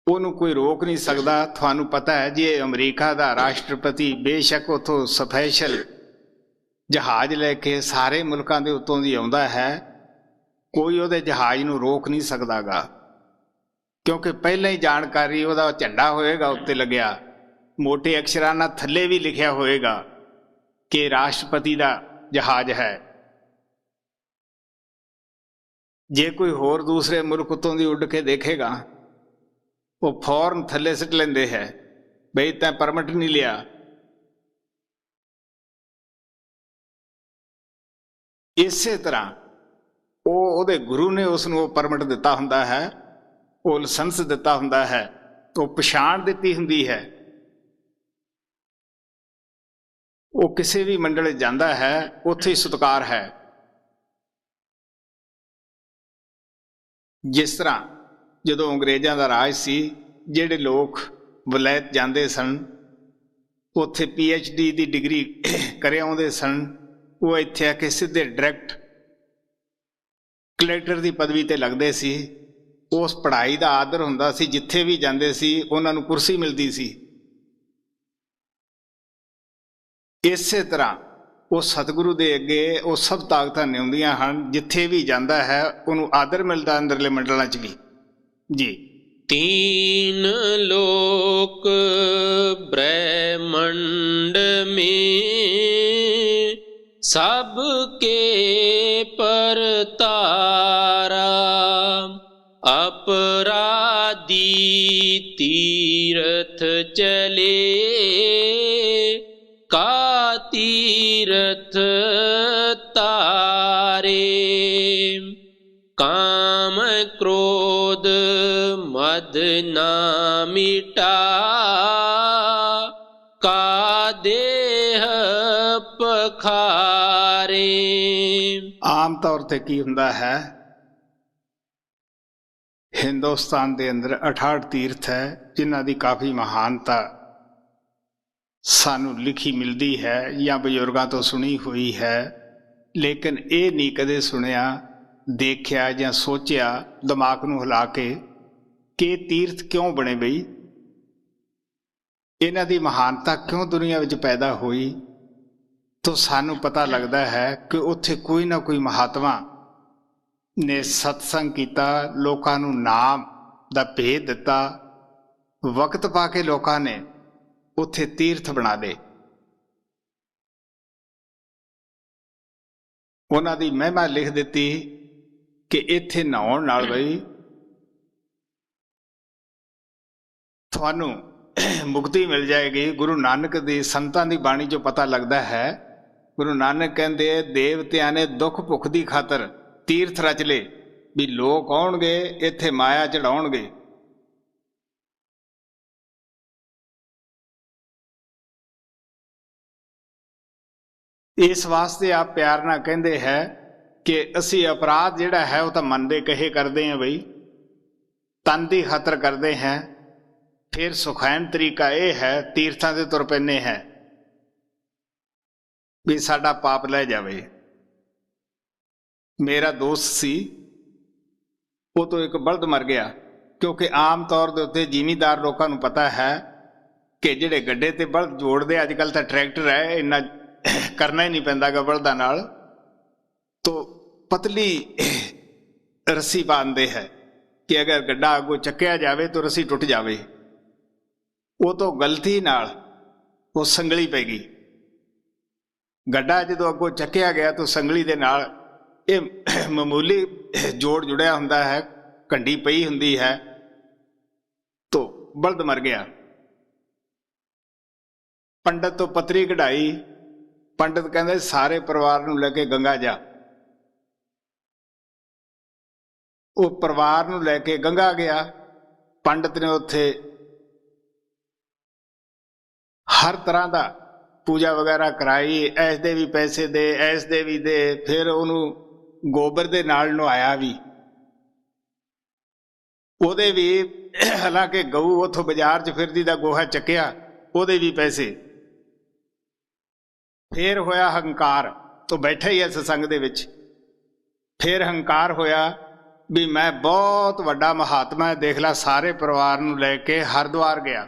ਉਹਨੂੰ ਕੋਈ ਰੋਕ ਨਹੀਂ ਸਕਦਾ। ਤੁਹਾਨੂੰ ਪਤਾ ਹੈ ਜੇ ਅਮਰੀਕਾ ਦਾ ਰਾਸ਼ਟਰਪਤੀ ਬੇਸ਼ੱਕ ਉੱਥੋਂ ਸਪੈਸ਼ਲ ਜਹਾਜ਼ ਲੈ ਕੇ ਸਾਰੇ ਮੁਲਕਾਂ ਦੇ ਉੱਤੋਂ ਦੀ ਆਉਂਦਾ ਹੈ, ਕੋਈ ਉਹਦੇ ਜਹਾਜ਼ ਨੂੰ ਰੋਕ ਨਹੀਂ ਸਕਦਾਗਾ, ਕਿਉਂਕਿ ਪਹਿਲਾਂ ਹੀ ਜਾਣਕਾਰੀ ਉਹਦਾ ਝੰਡਾ ਹੋਏਗਾ ਉੱਤੇ ਲੱਗਿਆ, ਮੋਟੇ ਅਕਸ਼ਰਾਂ ਨਾਲ ਥੱਲੇ ਵੀ ਲਿਖਿਆ ਹੋਏਗਾ ਕਿ ਰਾਸ਼ਟਰਪਤੀ ਦਾ ਜਹਾਜ਼ ਹੈ। ਜੇ ਕੋਈ ਹੋਰ ਦੂਸਰੇ ਮੁਲਕ ਉੱਤੋਂ ਦੀ ਉੱਡ ਕੇ ਦੇਖੇਗਾ, ਉਹ ਫੌਰਨ ਥੱਲੇ ਸਿੱਟ ਲੈਂਦੇ ਹੈ, ਬਈ ਤੈਂ ਪਰਮਿਟ ਨਹੀਂ ਲਿਆ। ਇਸੇ ਤਰ੍ਹਾਂ ਉਹਦੇ ਗੁਰੂ ਨੇ ਉਸ ਨੂੰ ਉਹ ਪਰਮਿਟ ਦਿੱਤਾ ਹੁੰਦਾ ਹੈ, ਉਹ ਲਾਇਸੈਂਸ ਦਿੱਤਾ ਹੁੰਦਾ ਹੈ, ਉਹ ਪਛਾਣ ਦਿੱਤੀ ਹੁੰਦੀ ਹੈ। ਉਹ ਕਿਸੇ ਵੀ ਮੰਡਲ ਜਾਂਦਾ ਹੈ, ਉੱਥੇ ਹੀ ਸਤਿਕਾਰ ਹੈ। ਜਿਸ ਤਰ੍ਹਾਂ ਜਦੋਂ ਅੰਗਰੇਜ਼ਾਂ ਦਾ ਰਾਜ ਸੀ, ਜਿਹੜੇ ਲੋਕ ਵਲਾਇਤ ਜਾਂਦੇ ਸਨ, ਉੱਥੇ PhD ਦੀ ਡਿਗਰੀ ਕਰੇ ਆਉਂਦੇ ਸਨ, ਉਹ ਇੱਥੇ ਆ ਕੇ ਸਿੱਧੇ ਡਾਇਰੈਕਟ ਕਲੈਕਟਰ ਦੀ ਪਦਵੀ ਤੇ ਲੱਗਦੇ ਸੀ। ਉਸ ਪੜ੍ਹਾਈ ਦਾ ਆਦਰ ਹੁੰਦਾ ਸੀ, ਜਿੱਥੇ ਵੀ ਜਾਂਦੇ ਸੀ ਉਹਨਾਂ ਨੂੰ ਕੁਰਸੀ ਮਿਲਦੀ ਸੀ। ਇਸੇ ਤਰ੍ਹਾਂ ਉਹ ਸਤਿਗੁਰੂ ਦੇ ਅੱਗੇ ਉਹ ਸਭ ਤਾਕਤਾਂ ਨਿਉਂਦੀਆਂ ਹਨ, ਜਿੱਥੇ ਵੀ ਜਾਂਦਾ ਹੈ ਉਹਨੂੰ ਆਦਰ ਮਿਲਦਾ ਅੰਦਰਲੇ ਮੰਡਲਾਂ 'ਚ ਵੀ। ਜੀ तीन लोक ब्रह्मंड में सबके परतारा, अपराधी तीर्थ चले का तीर्थ तारे, काम क्रोध मद ना मिटा का देह पखारे। ਆਮ ਤੌਰ ਤੇ ਕੀ ਹੁੰਦਾ ਹੈ, ਹਿੰਦੁਸਤਾਨ ਦੇ ਅੰਦਰ 68 ਤੀਰਥ ਹੈ, ਜਿਨ੍ਹਾਂ ਦੀ ਕਾਫੀ ਮਹਾਨਤਾ ਸਾਨੂੰ ਲਿਖੀ ਮਿਲਦੀ ਹੈ ਜਾਂ ਬਜ਼ੁਰਗਾਂ ਤੋਂ ਸੁਣੀ ਹੋਈ ਹੈ, ਲੇਕਿਨ ਇਹ ਨਹੀਂ ਕਦੇ ਸੁਣਿਆ, ਦੇਖਿਆ ਜਾਂ ਸੋਚਿਆ ਦਿਮਾਗ ਨੂੰ ਹਿਲਾ ਕੇ ਕਿ ਤੀਰਥ ਕਿਉਂ ਬਣੇ ਬਈ, ਇਹਨਾਂ ਦੀ ਮਹਾਨਤਾ ਕਿਉਂ ਦੁਨੀਆ ਵਿੱਚ ਪੈਦਾ ਹੋਈ। ਤਾਂ ਸਾਨੂੰ ਪਤਾ ਲੱਗਦਾ ਹੈ ਕਿ ਉੱਥੇ ਕੋਈ ਨਾ ਕੋਈ ਮਹਾਤਮਾ ਨੇ ਸਤਸੰਗ ਕੀਤਾ, ਲੋਕਾਂ ਨੂੰ ਨਾਮ ਦਾ ਭੇਦ ਦਿੱਤਾ, ਵਕਤ ਪਾ ਕੇ ਲੋਕਾਂ ਨੇ ਉੱਥੇ ਤੀਰਥ ਬਣਾ ਲਏ। ਉਹਨਾਂ ਦੀ ਮਹਿਮਾ ਲਿਖ ਦਿੱਤੀ ਕਿ ਇੱਥੇ ਨਹਾਉਣ ਨਾਲ ਬਈ ਤੁਹਾਨੂੰ ਮੁਕਤੀ ਮਿਲ ਜਾਏਗੀ। ਗੁਰੂ ਨਾਨਕ ਦੀ ਸੰਤਾਂ ਦੀ ਬਾਣੀ 'ਚੋਂ ਪਤਾ ਲੱਗਦਾ ਹੈ, ਗੁਰੂ ਨਾਨਕ ਕਹਿੰਦੇ ਦੇਵਤਿਆਂ ਨੇ ਦੁੱਖ ਭੁੱਖ ਦੀ ਖਾਤਰ ਤੀਰਥ ਰਚ ਲਏ ਵੀ ਲੋਕ ਆਉਣਗੇ ਇੱਥੇ ਮਾਇਆ ਚੜਾਉਣਗੇ। ਇਸ ਵਾਸਤੇ ਆਪ ਪਿਆਰ ਨਾਲ ਕਹਿੰਦੇ ਹੈ ਕਿ ਅਸੀਂ ਅਪਰਾਧ ਜਿਹੜਾ ਹੈ ਉਹ ਤਾਂ ਮਨ ਦੇ ਕਹੇ ਕਰਦੇ ਹਾਂ ਬਈ, ਤਨ ਦੀ ਖਾਤਰ ਕਰਦੇ ਹਾਂ। ਫਿਰ ਸੁਖੈਨ ਤਰੀਕਾ ਇਹ ਹੈ, ਤੀਰਥਾਂ ਦੇ ਤੁਰ ਪੈਂਦੇ ਹੈ ਵੀ ਸਾਡਾ ਪਾਪ ਲੈ ਜਾਵੇ। ਮੇਰਾ ਦੋਸਤ ਸੀ, ਉਹ ਤੋਂ ਇੱਕ ਬਲਦ ਮਰ ਗਿਆ, ਕਿਉਂਕਿ ਆਮ ਤੌਰ ਦੇ ਉੱਤੇ ਜ਼ਿਮੀਂਦਾਰ ਲੋਕਾਂ ਨੂੰ ਪਤਾ ਹੈ ਕਿ ਜਿਹੜੇ ਗੱਡੇ ਤੇ ਬਲਦ ਜੋੜਦੇ, ਅੱਜ ਕੱਲ੍ਹ ਤਾਂ ਟਰੈਕਟਰ ਹੈ, ਇੰਨਾ ਕਰਨਾ ਹੀ ਨਹੀਂ ਪੈਂਦਾ ਗਾ ਬਲਦਾਂ ਨਾਲ, ਤੋ ਪਤਲੀ ਰੱਸੀ ਬਾਂਧਦੇ ਹੈ ਕਿ ਅਗਰ ਗੱਡਾ ਅੱਗੋਂ ਚੱਕਿਆ ਜਾਵੇ ਤਾਂ ਰੱਸੀ ਟੁੱਟ ਜਾਵੇ। ਉਹ ਤੋਂ ਗਲਤੀ ਨਾਲ ਉਹ ਸੰਗਲੀ ਪੈ ਗਈ। ਗੱਡਾ ਜਦੋਂ ਅੱਗੋਂ ਚੱਕਿਆ ਗਿਆ ਤਾਂ ਸੰਗਲੀ ਦੇ ਨਾਲ ਇਹ ਮਾਮੂਲੀ ਜੋੜ ਜੁੜਿਆ ਹੁੰਦਾ ਹੈ, ਕੰਡੀ ਪਈ ਹੁੰਦੀ ਹੈ, ਤੋ ਬਲਦ ਮਰ ਗਿਆ। ਪੰਡਤ ਤੋਂ ਪੱਤਰੀ ਕਢਾਈ, ਪੰਡਤ ਕਹਿੰਦੇ ਸਾਰੇ ਪਰਿਵਾਰ ਨੂੰ ਲੈ ਕੇ ਗੰਗਾ ਜਾ। ਉਹ ਪਰਿਵਾਰ ਨੂੰ ਲੈ ਕੇ ਗੰਗਾ ਗਿਆ। ਪੰਡਤ ਨੇ ਉੱਥੇ ਹਰ ਤਰ੍ਹਾਂ ਦਾ ਪੂਜਾ ਵਗੈਰਾ ਕਰਾਈ, ਐਸ ਦੇ ਵੀ ਪੈਸੇ ਦੇ, ਐਸ ਦੇ ਵੀ ਦੇ, ਫਿਰ ਉਹਨੂੰ ਗੋਬਰ ਦੇ ਨਾਲ ਨਹਾਇਆ ਵੀ, ਉਹਦੇ ਵੀ, ਹਾਲਾਂਕਿ ਗਊ ਉੱਥੋਂ ਬਾਜ਼ਾਰ 'ਚ ਫਿਰਦੀ ਦਾ ਗੋਹਾ ਚੱਕਿਆ, ਉਹਦੇ ਵੀ ਪੈਸੇ। ਫਿਰ ਹੋਇਆ ਹੰਕਾਰ, ਤੋਂ ਬੈਠਾ ਹੀ ਹੈ ਸਤਸੰਗ ਦੇ ਵਿੱਚ। ਫਿਰ ਹੰਕਾਰ ਹੋਇਆ ਵੀ ਮੈਂ ਬਹੁਤ ਵੱਡਾ ਮਹਾਤਮਾ ਹੈ, ਦੇਖ ਲਾ ਸਾਰੇ ਪਰਿਵਾਰ ਨੂੰ ਲੈ ਕੇ ਹਰਿਦੁਆਰ ਗਿਆ।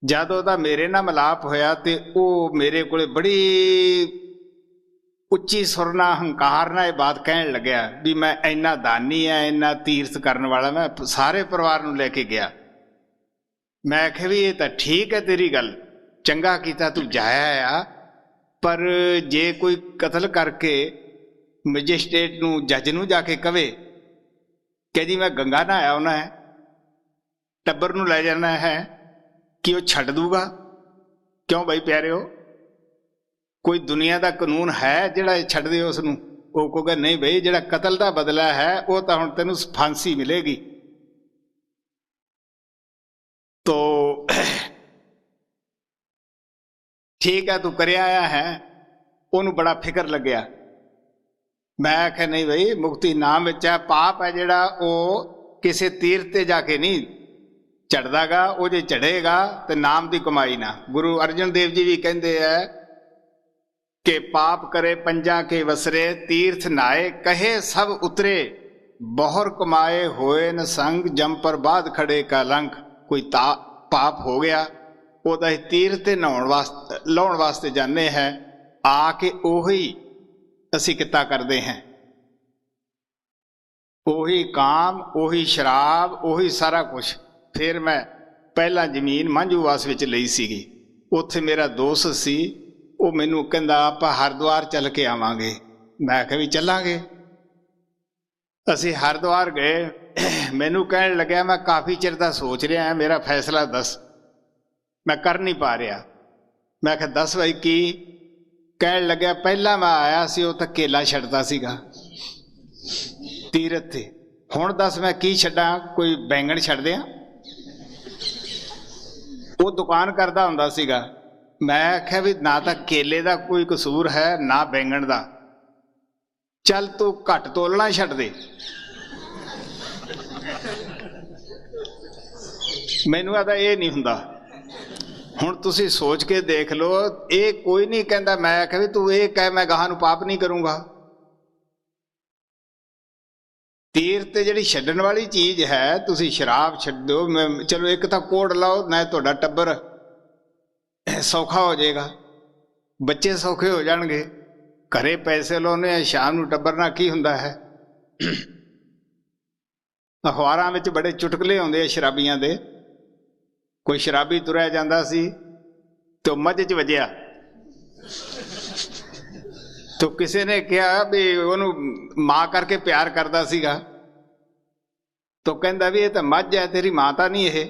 ਜਦ ਉਹਦਾ ਮੇਰੇ ਨਾਲ ਮਿਲਾਪ ਹੋਇਆ ਤੇ ਉਹ ਮੇਰੇ ਕੋਲੇ ਬੜੀ ਉੱਚੀ ਸੁਰ ਨਾਲ ਹੰਕਾਰ ਨਾਲ ਇਹ ਬਾਤ ਕਹਿਣ ਲੱਗਿਆ ਵੀ ਮੈਂ ਇੰਨਾ ਦਾਨੀ ਆ, ਇੰਨਾ ਤੀਰਥ ਕਰਨ ਵਾਲਾ, ਮੈਂ ਸਾਰੇ ਪਰਿਵਾਰ ਨੂੰ ਲੈ ਕੇ ਗਿਆ। ਮੈਂ ਆਖਿਆ ਵੀ ਇਹ ਤਾਂ ਠੀਕ ਹੈ ਤੇਰੀ ਗੱਲ, ਚੰਗਾ ਕੀਤਾ ਤੂੰ ਜਾਇਆ ਆ, ਪਰ ਜੇ ਕੋਈ ਕਤਲ ਕਰਕੇ ਮੈਜਿਸਟ੍ਰੇਟ ਨੂੰ, ਜੱਜ ਨੂੰ ਜਾ ਕੇ ਕਵੇ ਕਿ ਜੀ ਮੈਂ ਗੰਗਾ ਨਹਾਇਆ ਆਉਣਾ ਹੈ, ਟੱਬਰ ਨੂੰ ਲੈ ਜਾਣਾ ਹੈ, ਕਿ ਉਹ ਛੱਡ ਦੂਗਾ? ਕਿਉਂ ਬਈ ਪਿਆਰਿਓ, ਕੋਈ ਦੁਨੀਆ ਦਾ ਕਾਨੂੰਨ ਹੈ ਜਿਹੜਾ ਛੱਡ ਦੇ ਉਸ ਨੂੰ? ਉਹ ਕਹੂਗਾ ਨਹੀਂ ਬਈ, ਜਿਹੜਾ ਕਤਲ ਦਾ ਬਦਲਾ ਹੈ ਉਹ ਤਾਂ ਹੁਣ ਤੈਨੂੰ ਫਾਂਸੀ ਮਿਲੇਗੀ। ਤੋ ਠੀਕ ਹੈ ਤੂੰ ਕਰਿਆ ਆਇਆ ਹੈ। ਉਹਨੂੰ ਬੜਾ ਫਿਕਰ ਲੱਗਿਆ। ਮੈਂ ਆਖਿਆ ਨਹੀਂ ਬਈ, ਮੁਕਤੀ ਨਾਮ ਵਿੱਚ ਹੈ, ਪਾਪ ਹੈ ਜਿਹੜਾ ਉਹ ਕਿਸੇ ਤੀਰਥ ਤੇ ਜਾ ਕੇ ਨਹੀਂ ਚੜ੍ਹਦਾ ਗਾ, ਉਹ ਜੇ ਚੜ੍ਹੇਗਾ ਤੇ ਨਾਮ ਦੀ ਕਮਾਈ ਨਾ। ਗੁਰੂ ਅਰਜਨ ਦੇਵ ਜੀ ਵੀ ਕਹਿੰਦੇ ਹੈ ਕਿ ਪਾਪ ਕਰੇ ਪੰਜਾਂ ਕੇ ਵਸਰੇ, ਤੀਰਥ ਨਾਏ ਕਹੇ ਸਭ ਉਤਰੇ, ਬਹੁਰ ਕਮਾਏ ਹੋਏ ਨ ਸੰਗ, ਜਮ ਪਰ ਬਾਦ ਖੜੇ ਕਾ ਲੰਕ। ਕੋਈ ਪਾਪ ਹੋ ਗਿਆ, ਉਹਦਾ ਅਸੀਂ ਤੀਰਥ ਤੇ ਲਾਉਣ ਵਾਸਤੇ ਜਾਂਦੇ ਹੈ, ਆ ਕੇ ਉਹੀ ਅਸੀਂ ਕਿੱਤਾ ਕਰਦੇ ਹਾਂ, ਉਹੀ ਕਾਮ, ਉਹੀ ਸ਼ਰਾਬ, ਉਹੀ ਸਾਰਾ ਕੁਛ। ਫਿਰ ਮੈਂ ਪਹਿਲਾਂ ਜ਼ਮੀਨ ਮਾਂਝੂਵਾਸ ਵਿੱਚ ਲਈ ਸੀਗੀ, ਉੱਥੇ ਮੇਰਾ ਦੋਸਤ ਸੀ, ਉਹ ਮੈਨੂੰ ਕਹਿੰਦਾ ਆਪਾਂ ਹਰਿਦੁਆਰ ਚੱਲ ਕੇ ਆਵਾਂਗੇ। ਮੈਂ ਕਿਹਾ ਵੀ ਚੱਲਾਂਗੇ। ਅਸੀਂ ਹਰਿਦੁਆਰ ਗਏ। ਮੈਨੂੰ ਕਹਿਣ ਲੱਗਿਆ ਮੈਂ ਕਾਫੀ ਚਿਰ ਦਾ ਸੋਚ ਰਿਹਾ, ਮੇਰਾ ਫੈਸਲਾ ਦੱਸ, ਮੈਂ ਕਰ ਨਹੀਂ ਪਾ ਰਿਹਾ। ਮੈਂ ਕਿਹਾ ਦੱਸ ਬਾਈ ਕੀ? ਕਹਿਣ ਲੱਗਿਆ ਪਹਿਲਾਂ ਮੈਂ ਆਇਆ ਸੀ ਉਹ ਤਾਂ ਕੇਲਾ ਛੱਡਦਾ ਸੀਗਾ ਤੀਰਥ ਤੇ, ਹੁਣ ਦੱਸ ਮੈਂ ਕੀ ਛੱਡਾਂ? ਕੋਈ ਬੈਂਗਣ ਛੱਡ ਦਿਆਂ? ਉਹ ਦੁਕਾਨ ਕਰਦਾ ਹੁੰਦਾ ਸੀਗਾ। ਮੈਂ ਆਖਿਆ ਵੀ ਨਾ ਤਾਂ ਕੇਲੇ ਦਾ ਕੋਈ ਕਸੂਰ ਹੈ ਨਾ ਬੈਂਗਣ ਦਾ, ਚੱਲ ਤੂੰ ਘੱਟ ਤੋਲਣਾ ਛੱਡ ਦੇ। ਮੈਨੂੰ ਆਦਾ ਇਹ ਨਹੀਂ ਹੁੰਦਾ। ਹੁਣ ਤੁਸੀਂ ਸੋਚ ਕੇ ਦੇਖ ਲਓ, ਇਹ ਕੋਈ ਨਹੀਂ ਕਹਿੰਦਾ। ਮੈਂ ਆਖਿਆ ਵੀ ਤੂੰ ਇਹ ਕਹਿ ਮੈਂ ਗਾਹਾਂ ਨੂੰ ਪਾਪ ਨਹੀਂ ਕਰੂੰਗਾ। ਤੀਰਥ ਤੇ ਜਿਹੜੀ ਛੱਡਣ ਵਾਲੀ ਚੀਜ਼ ਹੈ, ਤੁਸੀਂ ਸ਼ਰਾਬ ਛੱਡੋ, ਚਲੋ ਇੱਕ ਤਾਂ ਕੋੜ ਲਾਓ, ਨਾ ਤੁਹਾਡਾ ਟੱਬਰ ਸੌਖਾ ਹੋ ਜਾਏਗਾ, ਬੱਚੇ ਸੌਖੇ ਹੋ ਜਾਣਗੇ, ਘਰੇ ਪੈਸੇ ਲਾਉਨੇ ਆ, ਸ਼ਾਮ ਨੂੰ ਟੱਬਰ ਨਾਲ ਕੀ ਹੁੰਦਾ ਹੈ। ਅਖਬਾਰਾਂ ਵਿੱਚ ਬੜੇ ਚੁਟਕਲੇ ਆਉਂਦੇ ਆ ਸ਼ਰਾਬੀਆਂ ਦੇ। ਕੋਈ ਸ਼ਰਾਬੀ ਤੁਰਿਆ ਜਾਂਦਾ ਸੀ ਤੇ ਉਹ ਮੱਝ 'ਚ ਵੱਜਿਆ, ਤੋ ਕਿਸੇ ਨੇ ਕਿਹਾ ਵੀ ਉਹਨੂੰ ਮਾਂ ਕਰਕੇ ਪਿਆਰ ਕਰਦਾ ਸੀਗਾ, ਤੋ ਕਹਿੰਦਾ ਵੀ ਇਹ ਤਾਂ ਮੱਝ ਹੈ, ਤੇਰੀ ਮਾਂ ਤਾਂ ਨਹੀਂ ਇਹ।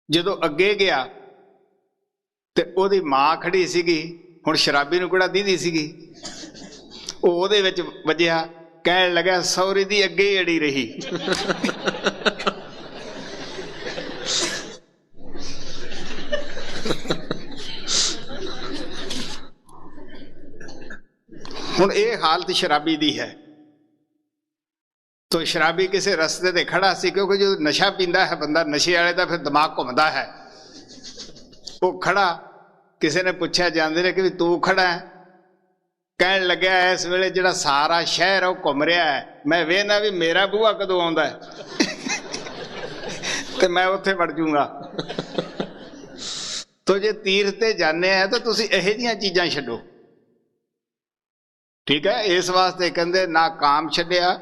ਜਦੋਂ ਅੱਗੇ ਗਿਆ ਤੇ ਉਹਦੀ ਮਾਂ ਖੜੀ ਸੀਗੀ, ਹੁਣ ਸ਼ਰਾਬੀ ਨੂੰ ਕਿਹੜਾ ਦੀਦੀ ਸੀਗੀ, ਉਹ ਉਹਦੇ ਵਿੱਚ ਵੱਜਿਆ। ਕਹਿਣ ਲੱਗਾ ਸਹੁਰੇ ਦੀ ਅੱਗੇ ਹੀ ਅੜੀ ਰਹੀ। ਹੁਣ ਇਹ ਹਾਲਤ ਸ਼ਰਾਬੀ ਦੀ ਹੈ। ਤੋ ਸ਼ਰਾਬੀ ਕਿਸੇ ਰਸਤੇ ਤੇ ਖੜਾ ਸੀ, ਕਿਉਂਕਿ ਜਦੋਂ ਨਸ਼ਾ ਪੀਂਦਾ ਹੈ ਬੰਦਾ, ਨਸ਼ੇ ਵਾਲੇ ਦਾ ਫਿਰ ਦਿਮਾਗ ਘੁੰਮਦਾ ਹੈ। ਉਹ ਖੜਾ, ਕਿਸੇ ਨੇ ਪੁੱਛਿਆ ਜਾਂਦੇ ਨੇ ਕਿ ਵੀ ਤੂੰ ਖੜਾ ਹੈ? ਕਹਿਣ ਲੱਗਿਆ ਇਸ ਵੇਲੇ ਜਿਹੜਾ ਸਾਰਾ ਸ਼ਹਿਰ ਉਹ ਘੁੰਮ ਰਿਹਾ ਹੈ, ਮੈਂ ਵੇਖਦਾ ਵੀ ਮੇਰਾ ਬੂਹਾ ਕਦੋਂ ਆਉਂਦਾ ਤੇ ਮੈਂ ਉੱਥੇ ਵੜ ਜੂੰਗਾ। ਤੋ ਜੇ ਤੀਰਥ ਤੇ ਜਾਂਦੇ ਆ ਤਾਂ ਤੁਸੀਂ ਇਹੋ ਜਿਹੀਆਂ ਚੀਜ਼ਾਂ ਛੱਡੋ, ਠੀਕ ਹੈ। ਇਸ ਵਾਸਤੇ ਕਹਿੰਦੇ ਨਾ ਕਾਮ ਛੱਡਿਆ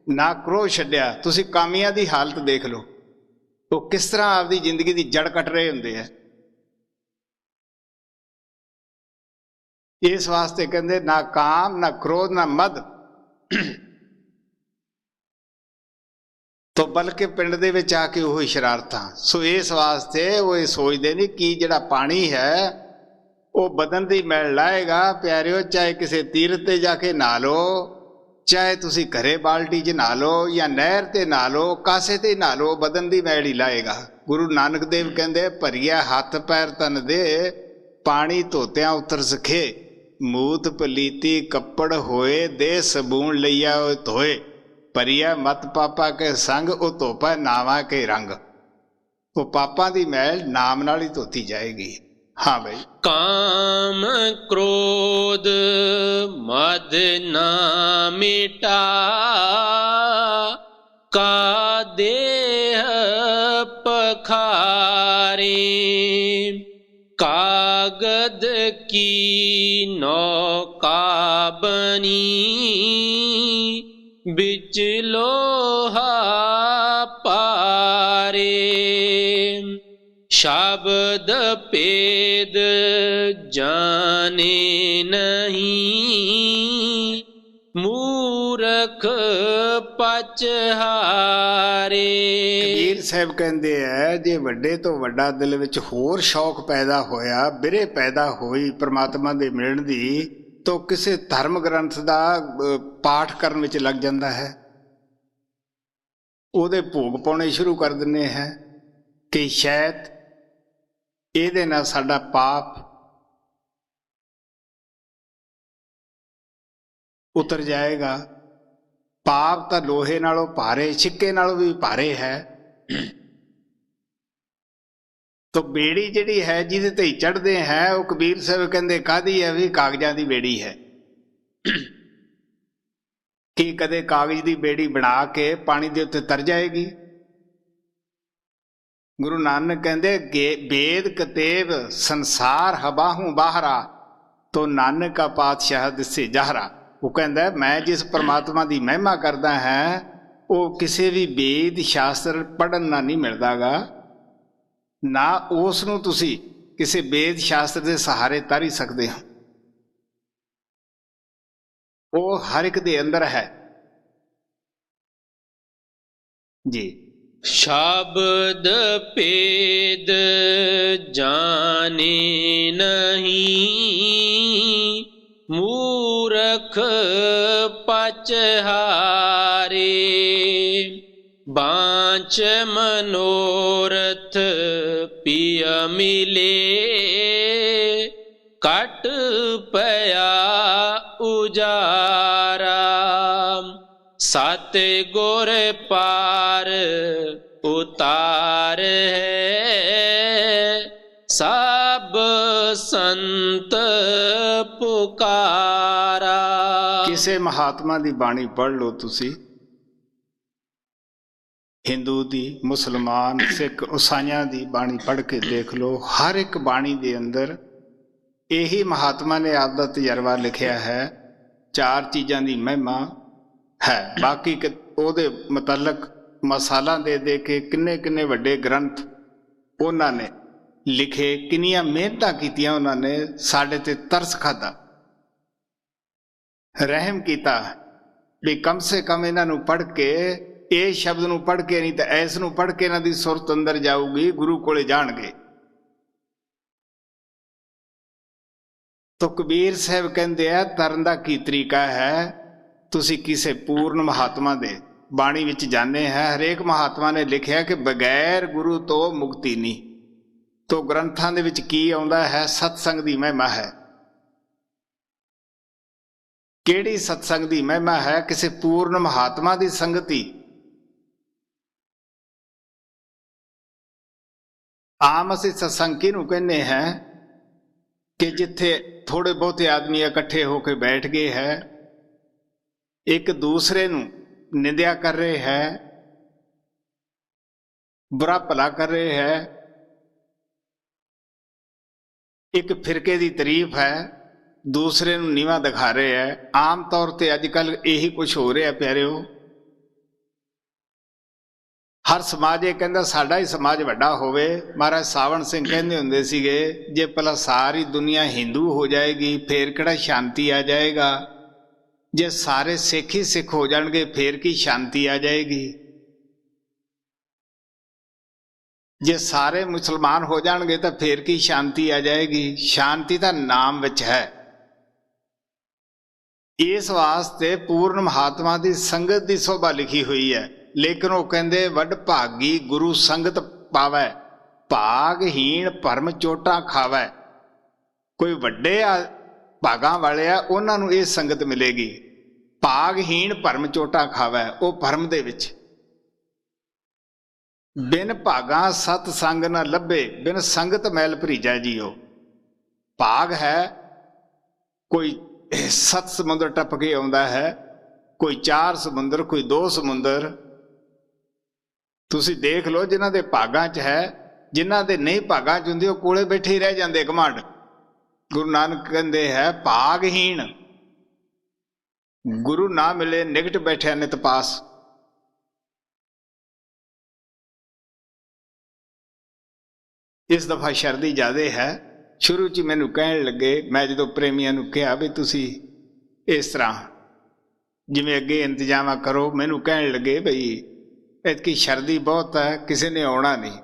ਨਾ ਕ੍ਰੋਧ ਛੱਡਿਆ। ਤੁਸੀਂ ਕਾਮੀਆਂ ਦੀ ਹਾਲਤ ਦੇਖ ਲਓ, ਉਹ ਕਿਸ ਤਰ੍ਹਾਂ ਆਪਦੀ ਜ਼ਿੰਦਗੀ ਦੀ ਜੜ ਕੱਟ ਰਹੇ ਹੁੰਦੇ ਆ। ਇਸ ਵਾਸਤੇ ਕਹਿੰਦੇ ਨਾ ਕਾਮ ਨਾ ਕ੍ਰੋਧ ਨਾ ਮਦ। ਤੋ ਬਲਕਿ ਪਿੰਡ ਦੇ ਵਿੱਚ ਆ ਕੇ ਉਹੀ ਸ਼ਰਾਰਤਾਂ। ਸੋ ਇਸ ਵਾਸਤੇ ਉਹ ਇਹ ਸੋਚਦੇ ਨਹੀਂ ਕਿ ਜਿਹੜਾ ਪਾਣੀ ਹੈ ਉਹ ਬਦਨ ਦੀ ਮੈਲ ਲਾਏਗਾ। ਪਿਆਰਿਓ, ਚਾਹੇ ਕਿਸੇ ਤੀਰਥ ਤੇ ਜਾ ਕੇ ਨਹਾ ਲਓ, ਚਾਹੇ ਤੁਸੀਂ ਘਰੇ ਬਾਲਟੀ 'ਚ ਨਹਾ ਲਓ ਜਾਂ ਨਹਿਰ ਤੇ ਨਹਾ ਲਓ, ਕਾਸੇ ਤੇ ਨਹਾ ਲਓ, ਬਦਨ ਦੀ ਮੈਲ ਹੀ ਲਾਏਗਾ। ਗੁਰੂ ਨਾਨਕ ਦੇਵ ਕਹਿੰਦੇ ਭਰੀਆ ਹੱਥ ਪੈਰ ਤਨ ਦੇ, ਪਾਣੀ ਧੋਤਿਆਂ ਉਤਰ ਸਖੇ, ਮੂਤ ਪਲੀਤੀ ਕੱਪੜ ਹੋਏ, ਦੇ ਸਬੂਨ ਲਈਆ ਉਹ ਧੋਏ, ਭਰੀਆ ਮਤ ਪਾਪਾ ਕੇ ਸੰਗ, ਉਹ ਧੋਪਾ ਨਾਵਾਂ ਕੇ ਰੰਗ। ਉਹ ਪਾਪਾਂ ਦੀ ਮੈਲ ਨਾਮ ਨਾਲ ਹੀ ਧੋਤੀ ਜਾਏਗੀ। हाँ भाई। काम क्रोध मद ना मिटा का देह पखारे कागद की नौका बनी बिच लोहा पारे शब्द पेद जाने नहीं मूरख पचहारे। ਕਬੀਰ ਸਾਹਿਬ ਕਹਿੰਦੇ ਹੈ ਜੇ ਵੱਡੇ ਤੋਂ ਵੱਡਾ ਦਿਲ ਵਿੱਚ ਹੋਰ ਸ਼ੌਕ ਪੈਦਾ ਹੋਇਆ, ਬਿਰੇ ਪੈਦਾ ਹੋਈ ਪ੍ਰਮਾਤਮਾ ਦੇ ਮਿਲਣ ਦੀ, ਤਾਂ ਕਿਸੇ ਧਰਮ ਗ੍ਰੰਥ ਦਾ ਪਾਠ ਕਰਨ ਵਿੱਚ ਲੱਗ ਜਾਂਦਾ ਹੈ, ਉਹਦੇ ਭੋਗ ਪਾਉਣੇ ਸ਼ੁਰੂ ਕਰ ਦਿੰਦੇ ਹੈ ਕਿ ਸ਼ਾਇਦ ਇਹਦੇ ਨਾਲ ਸਾਡਾ ਪਾਪ ਉਤਰ ਜਾਏਗਾ। ਪਾਪ ਤਾਂ ਲੋਹੇ ਨਾਲੋਂ ਭਾਰੇ, ਸਿੱਕੇ ਨਾਲੋਂ ਵੀ ਭਾਰੇ ਹੈ। ਤਾਂ ਬੇੜੀ ਜਿਹੜੀ ਹੈ ਜਿਹਦੇ ਤੇ ਚੜ੍ਹਦੇ ਹੈ, ਉਹ ਕਬੀਰ ਸਾਹਿਬ ਕਹਿੰਦੇ ਕਾਹਦੀ ਹੈ? ਵੀ ਕਾਗਜ਼ਾਂ ਦੀ ਬੇੜੀ ਹੈ। ਕੀ ਕਦੇ ਕਾਗਜ਼ ਦੀ ਬੇੜੀ ਬਣਾ ਕੇ ਪਾਣੀ ਦੇ ਉੱਤੇ ਤਰ ਜਾਏਗੀ? ਗੁਰੂ ਨਾਨਕ ਕਹਿੰਦੇ ਵੇਦ ਕਤੇਬ ਸੰਸਾਰ ਹਬਾਹੂ ਬਾਹਰਾ ਤੋ ਨਾਨਕ ਕਾ ਪਾਤਸ਼ਾਹ ਦਿਸੇ ਜ਼ਾਹਰਾ। ਉਹ ਕਹਿੰਦਾ ਮੈਂ ਜਿਸ ਪਰਮਾਤਮਾ ਦੀ ਮਹਿਮਾ ਕਰਦਾ ਹਾਂ ਉਹ ਕਿਸੇ ਵੀ ਵੇਦ ਸ਼ਾਸਤਰ ਪੜ੍ਹਨ ਨਾਲ ਨਹੀਂ ਮਿਲਦਾਗਾ, ਨਾ ਉਸ ਨੂੰ ਤੁਸੀਂ ਕਿਸੇ ਵੇਦ ਸ਼ਾਸਤਰ ਦੇ ਸਹਾਰੇ ਤਰ ਹੀ ਸਕਦੇ ਹੋ। ਉਹ ਹਰ ਇੱਕ ਦੇ ਅੰਦਰ ਹੈ ਜੀ। शब्द पेद जाने नहीं मूरख पचहारे बांच मनोरथ पिय मिले कट पया उजारा सत गुर पार उतार है सब संत पुकारा। ਕਿਸੇ ਮਹਾਤਮਾ ਦੀ ਬਾਣੀ ਪੜ੍ਹ ਲਓ ਤੁਸੀਂ, ਹਿੰਦੂ ਦੀ, ਮੁਸਲਮਾਨ, ਸਿੱਖ, ਈਸਾਈਆਂ ਦੀ ਬਾਣੀ ਪੜ੍ਹ ਕੇ ਦੇਖ ਲਓ। ਹਰ ਇੱਕ ਬਾਣੀ ਦੇ ਅੰਦਰ ਇਹੀ ਮਹਾਤਮਾ ਨੇ ਆਪ ਦਾ ਤਜਰਬਾ ਲਿਖਿਆ ਹੈ। ਚਾਰ ਚੀਜ਼ਾਂ ਦੀ ਮਹਿਮਾ ਹੈ। ਬਾਕੀ ਉਹਦੇ ਮੁਤਲਕ ਮਸਾਲਾ ਦੇ ਦੇ ਕੇ ਕਿੰਨੇ ਕਿੰਨੇ ਵੱਡੇ ਗ੍ਰੰਥ ਉਹਨਾਂ ਨੇ ਲਿਖੇ, ਕਿੰਨੀਆਂ ਮਿਹਨਤਾਂ ਕੀਤੀਆਂ ਉਹਨਾਂ ਨੇ, ਸਾਡੇ ਤੇ ਤਰਸ ਖਾਧਾ, ਰਹਿਮ ਕੀਤਾ ਵੀ ਕਮ ਸੇ ਕਮ ਇਹਨਾਂ ਨੂੰ ਪੜ੍ਹ ਕੇ, ਇਹ ਸ਼ਬਦ ਨੂੰ ਪੜ੍ਹ ਕੇ ਨਹੀਂ ਤਾਂ ਇਸ ਨੂੰ ਪੜ੍ਹ ਕੇ ਇਹਨਾਂ ਦੀ ਸੁਰਤ ਅੰਦਰ ਜਾਊਗੀ, ਗੁਰੂ ਕੋਲੇ ਜਾਣਗੇ। ਤਾਂ ਕਬੀਰ ਸਾਹਿਬ ਕਹਿੰਦੇ ਆ ਤਰਨ ਦਾ ਕੀ ਤਰੀਕਾ ਹੈ? ਤੁਸੀਂ ਕਿਸੇ ਪੂਰਨ ਮਹਾਤਮਾ ਦੇ ਬਾਣੀ ਵਿੱਚ ਜਾਣੇ ਹੈ। ਹਰੇਕ ਮਹਾਤਮਾ ਨੇ ਲਿਖਿਆ ਕਿ ਬਗੈਰ ਗੁਰੂ ਤੋਂ ਮੁਕਤੀ ਨਹੀਂ। ਤੋ ਗ੍ਰੰਥਾਂ ਦੇ ਵਿੱਚ ਕੀ ਆਉਂਦਾ ਹੈ? ਸਤਸੰਗ ਦੀ ਮਹਿਮਾ ਹੈ। ਕਿਹੜੀ ਸਤਸੰਗ ਦੀ ਮਹਿਮਾ ਹੈ? ਕਿਸੇ ਪੂਰਨ ਮਹਾਤਮਾ ਦੀ ਸੰਗਤੀ। ਆਮ ਅਸੀਂ ਸਤਸੰਗ ਕਿਹਨੂੰ ਕਹਿੰਦੇ ਹੈ ਕਿ ਜਿੱਥੇ ਥੋੜੇ ਬਹੁਤੇ ਆਦਮੀ ਇਕੱਠੇ ਹੋ ਕੇ ਬੈਠ ਗਏ ਹੈ, ਇੱਕ ਦੂਸਰੇ ਨੂੰ ਨਿੰਦਿਆ ਕਰ ਰਹੇ ਹੈ, ਬੁਰਾ ਭਲਾ ਕਰ ਰਹੇ ਹੈ, ਇੱਕ ਫਿਰਕੇ ਦੀ ਤਾਰੀਫ ਹੈ, ਦੂਸਰੇ ਨੂੰ ਨੀਵਾਂ ਦਿਖਾ ਰਹੇ ਹੈ। ਆਮ ਤੌਰ ਤੇ ਅੱਜ ਕੱਲ੍ਹ ਇਹੀ ਕੁਛ ਹੋ ਰਿਹਾ ਪਿਆਰਿਓ। ਹਰ ਸਮਾਜ ਇਹ ਕਹਿੰਦਾ ਸਾਡਾ ਹੀ ਸਮਾਜ ਵੱਡਾ ਹੋਵੇ। ਮਹਾਰਾਜ ਸਾਵਣ ਸਿੰਘ ਕਹਿੰਦੇ ਹੁੰਦੇ ਸੀਗੇ ਜੇ ਭਲਾ ਸਾਰੀ ਦੁਨੀਆ ਹਿੰਦੂ ਹੋ ਜਾਏਗੀ ਫੇਰ ਕਿਹੜਾ ਸ਼ਾਂਤੀ ਆ ਜਾਏਗਾ? ਜੇ ਸਾਰੇ ਸਿੱਖ ਹੀ ਸਿੱਖ ਹੋ ਜਾਣਗੇ ਫੇਰ ਕੀ ਸ਼ਾਂਤੀ ਆ ਜਾਏਗੀ? ਜੇ ਸਾਰੇ ਮੁਸਲਮਾਨ ਹੋ ਜਾਣਗੇ ਤਾਂ ਫੇਰ ਕੀ ਸ਼ਾਂਤੀ ਆ ਜਾਏਗੀ? ਸ਼ਾਂਤੀ ਤਾਂ ਨਾਮ ਵਿੱਚ ਹੈ। ਇਸ ਵਾਸਤੇ ਪੂਰਨ ਮਹਾਤਮਾ ਦੀ ਸੰਗਤ ਦੀ ਸੋਭਾ ਲਿਖੀ ਹੋਈ ਹੈ। ਲੇਕਿਨ ਉਹ ਕਹਿੰਦੇ ਵੱਡ ਭਾਗੀ ਗੁਰੂ ਸੰਗਤ ਪਾਵੈ, ਭਾਗਹੀਣ ਭਰਮ ਚੋਟਾਂ ਖਾਵੈ। ਕੋਈ ਵੱਡੇ ਭਾਗਾਂ ਵਾਲੇ ਆ ਉਹਨਾਂ ਨੂੰ ਇਹ ਸੰਗਤ ਮਿਲੇਗੀ। ਭਾਗਹੀਣ ਭਰਮ ਚੋਟਾਂ ਖਾਵੈ, ਉਹ ਭਰਮ ਦੇ ਵਿੱਚ। ਬਿਨ ਭਾਗਾਂ ਸਤ ਸੰਗ ਨਾ ਲੱਭੇ, ਬਿਨ ਸੰਗਤ ਮੈਲ ਭਰੀਜੈ ਜੀਓ। भाग है। कोई 7 समुद्र टप के आउंदा है, कोई 4 समुद्र, कोई 2 समुद्र। तुसी देख लो जिन्हां दे भागां च है, जिन्हां दे नहीं भागां च हुंदी ओह कोले बैठे ही रह जांदे घमंड। गुरु नानक कहंदे है भागहीन, गुरु ना मिले निकट बैठे नित पास। इस दफा शरदी ज्यादा है। शुरू च मैनू कहन लगे, मैं जो प्रेमियों नू कहा भी तुसी इस तरह जिवें अगे इंतजाम करो, मैनू कहन लगे बई इतकी शरदी बहुत है, किसी ने आना नहीं।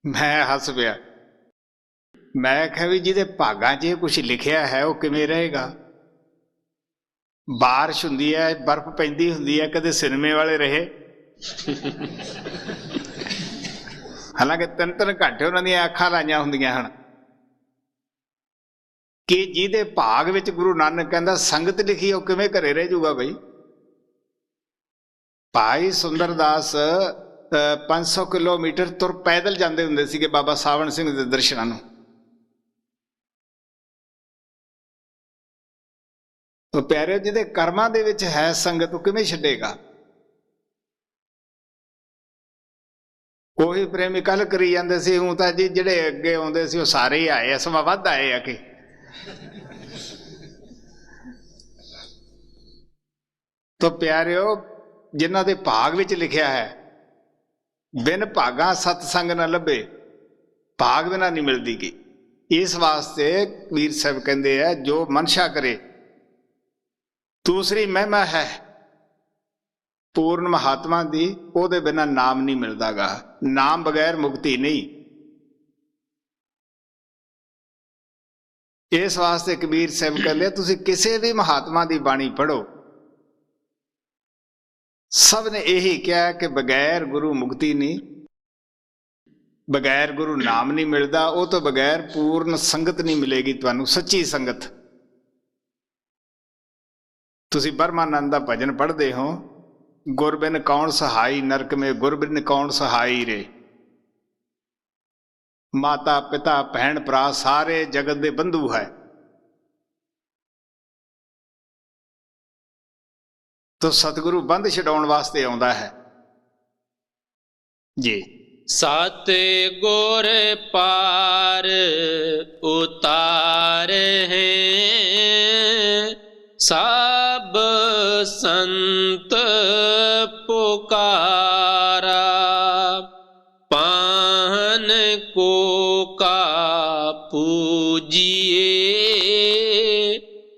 मैं हस पिया। मैं आख्या भी जिहदे भागां च कुछ लिखिया है वह किवें रहेगा। बारिश हुंदी है, बर्फ पैंदी हुंदी है, कदे सिनेमे वाले रहे। हालांकि 3-3 घंटे उन्हां दीयां अखां लाइयां हुंदियां हन कि जिहदे भाग विच गुरु नानक कहंदा संगत लिखी ओह किवें घरे रह जाऊगा। बई भाई सुंदरदास 500 किलोमीटर तुर पैदल जाते हुंदे सीगे बाबा सावण सिंह दे दर्शनां नूं। तो प्यारे जिहदे कर्मां दे विच है संगत ओह किवें छड्डेगा। कोई प्रेमी कल करी जाते सी, हूँ तो जी जिहड़े अगे आउंदे सी ओह सारे ही आए, समा वध आए आ कि तो प्यारिओ जिन्हां दे भाग विच लिखिया है बिन भागा सतसंग न लभे, भाग बिना नहीं मिलती की। इस वास्ते वीर साहब कहते हैं जो मनशा करे। दूसरी महिमा है पूर्ण महात्मा दी, ओदे बिना नाम नहीं मिलता गा। नाम बगैर मुक्ति नहीं। इस वास्ते कबीर साहब कहते तुसी किसी भी महात्मा की बाणी पढ़ो, सब ने यही कहा कि बगैर गुरु मुक्ति नहीं, बगैर गुरु नाम नहीं मिलता। वो तो बगैर पूर्ण संगत नहीं मिलेगी तुहानू, सच्ची संगत। तुसी ब्रह्मानंद का भजन पढ़ते हो, गुरबिन कौन सहाई नरक में, गुरबिन कौन सहाई रे। माता पिता भैन भरा सारे जगत दे बंधु है। तो सतगुरु बंध छडाउण वास्ते आउंदा है जी। सात गुर पार उतारे हैं, सब संत पुकारा। पाहन को का पूजिए,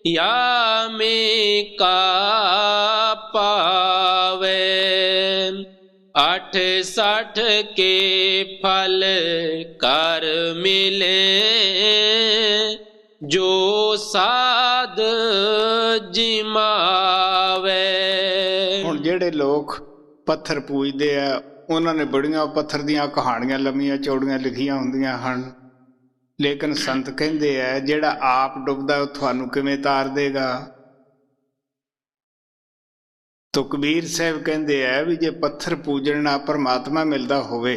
या में का पावे। 68 के फल कर मिले, जो साध जिमावे। हुण जेड़े लोग पत्थर पूजते आ, उन्होंने बड़ियां पत्थर दियां कहानियां लम्मियां चौड़ियां लिखियां हुंदियां हन। लेकिन संत कहंदे आ जेड़ा आप डुबदा तुहानू किवें तार देगा। तो कबीर साहब कहते हैं भी जे पत्थर पूजना परमात्मा मिलता होवे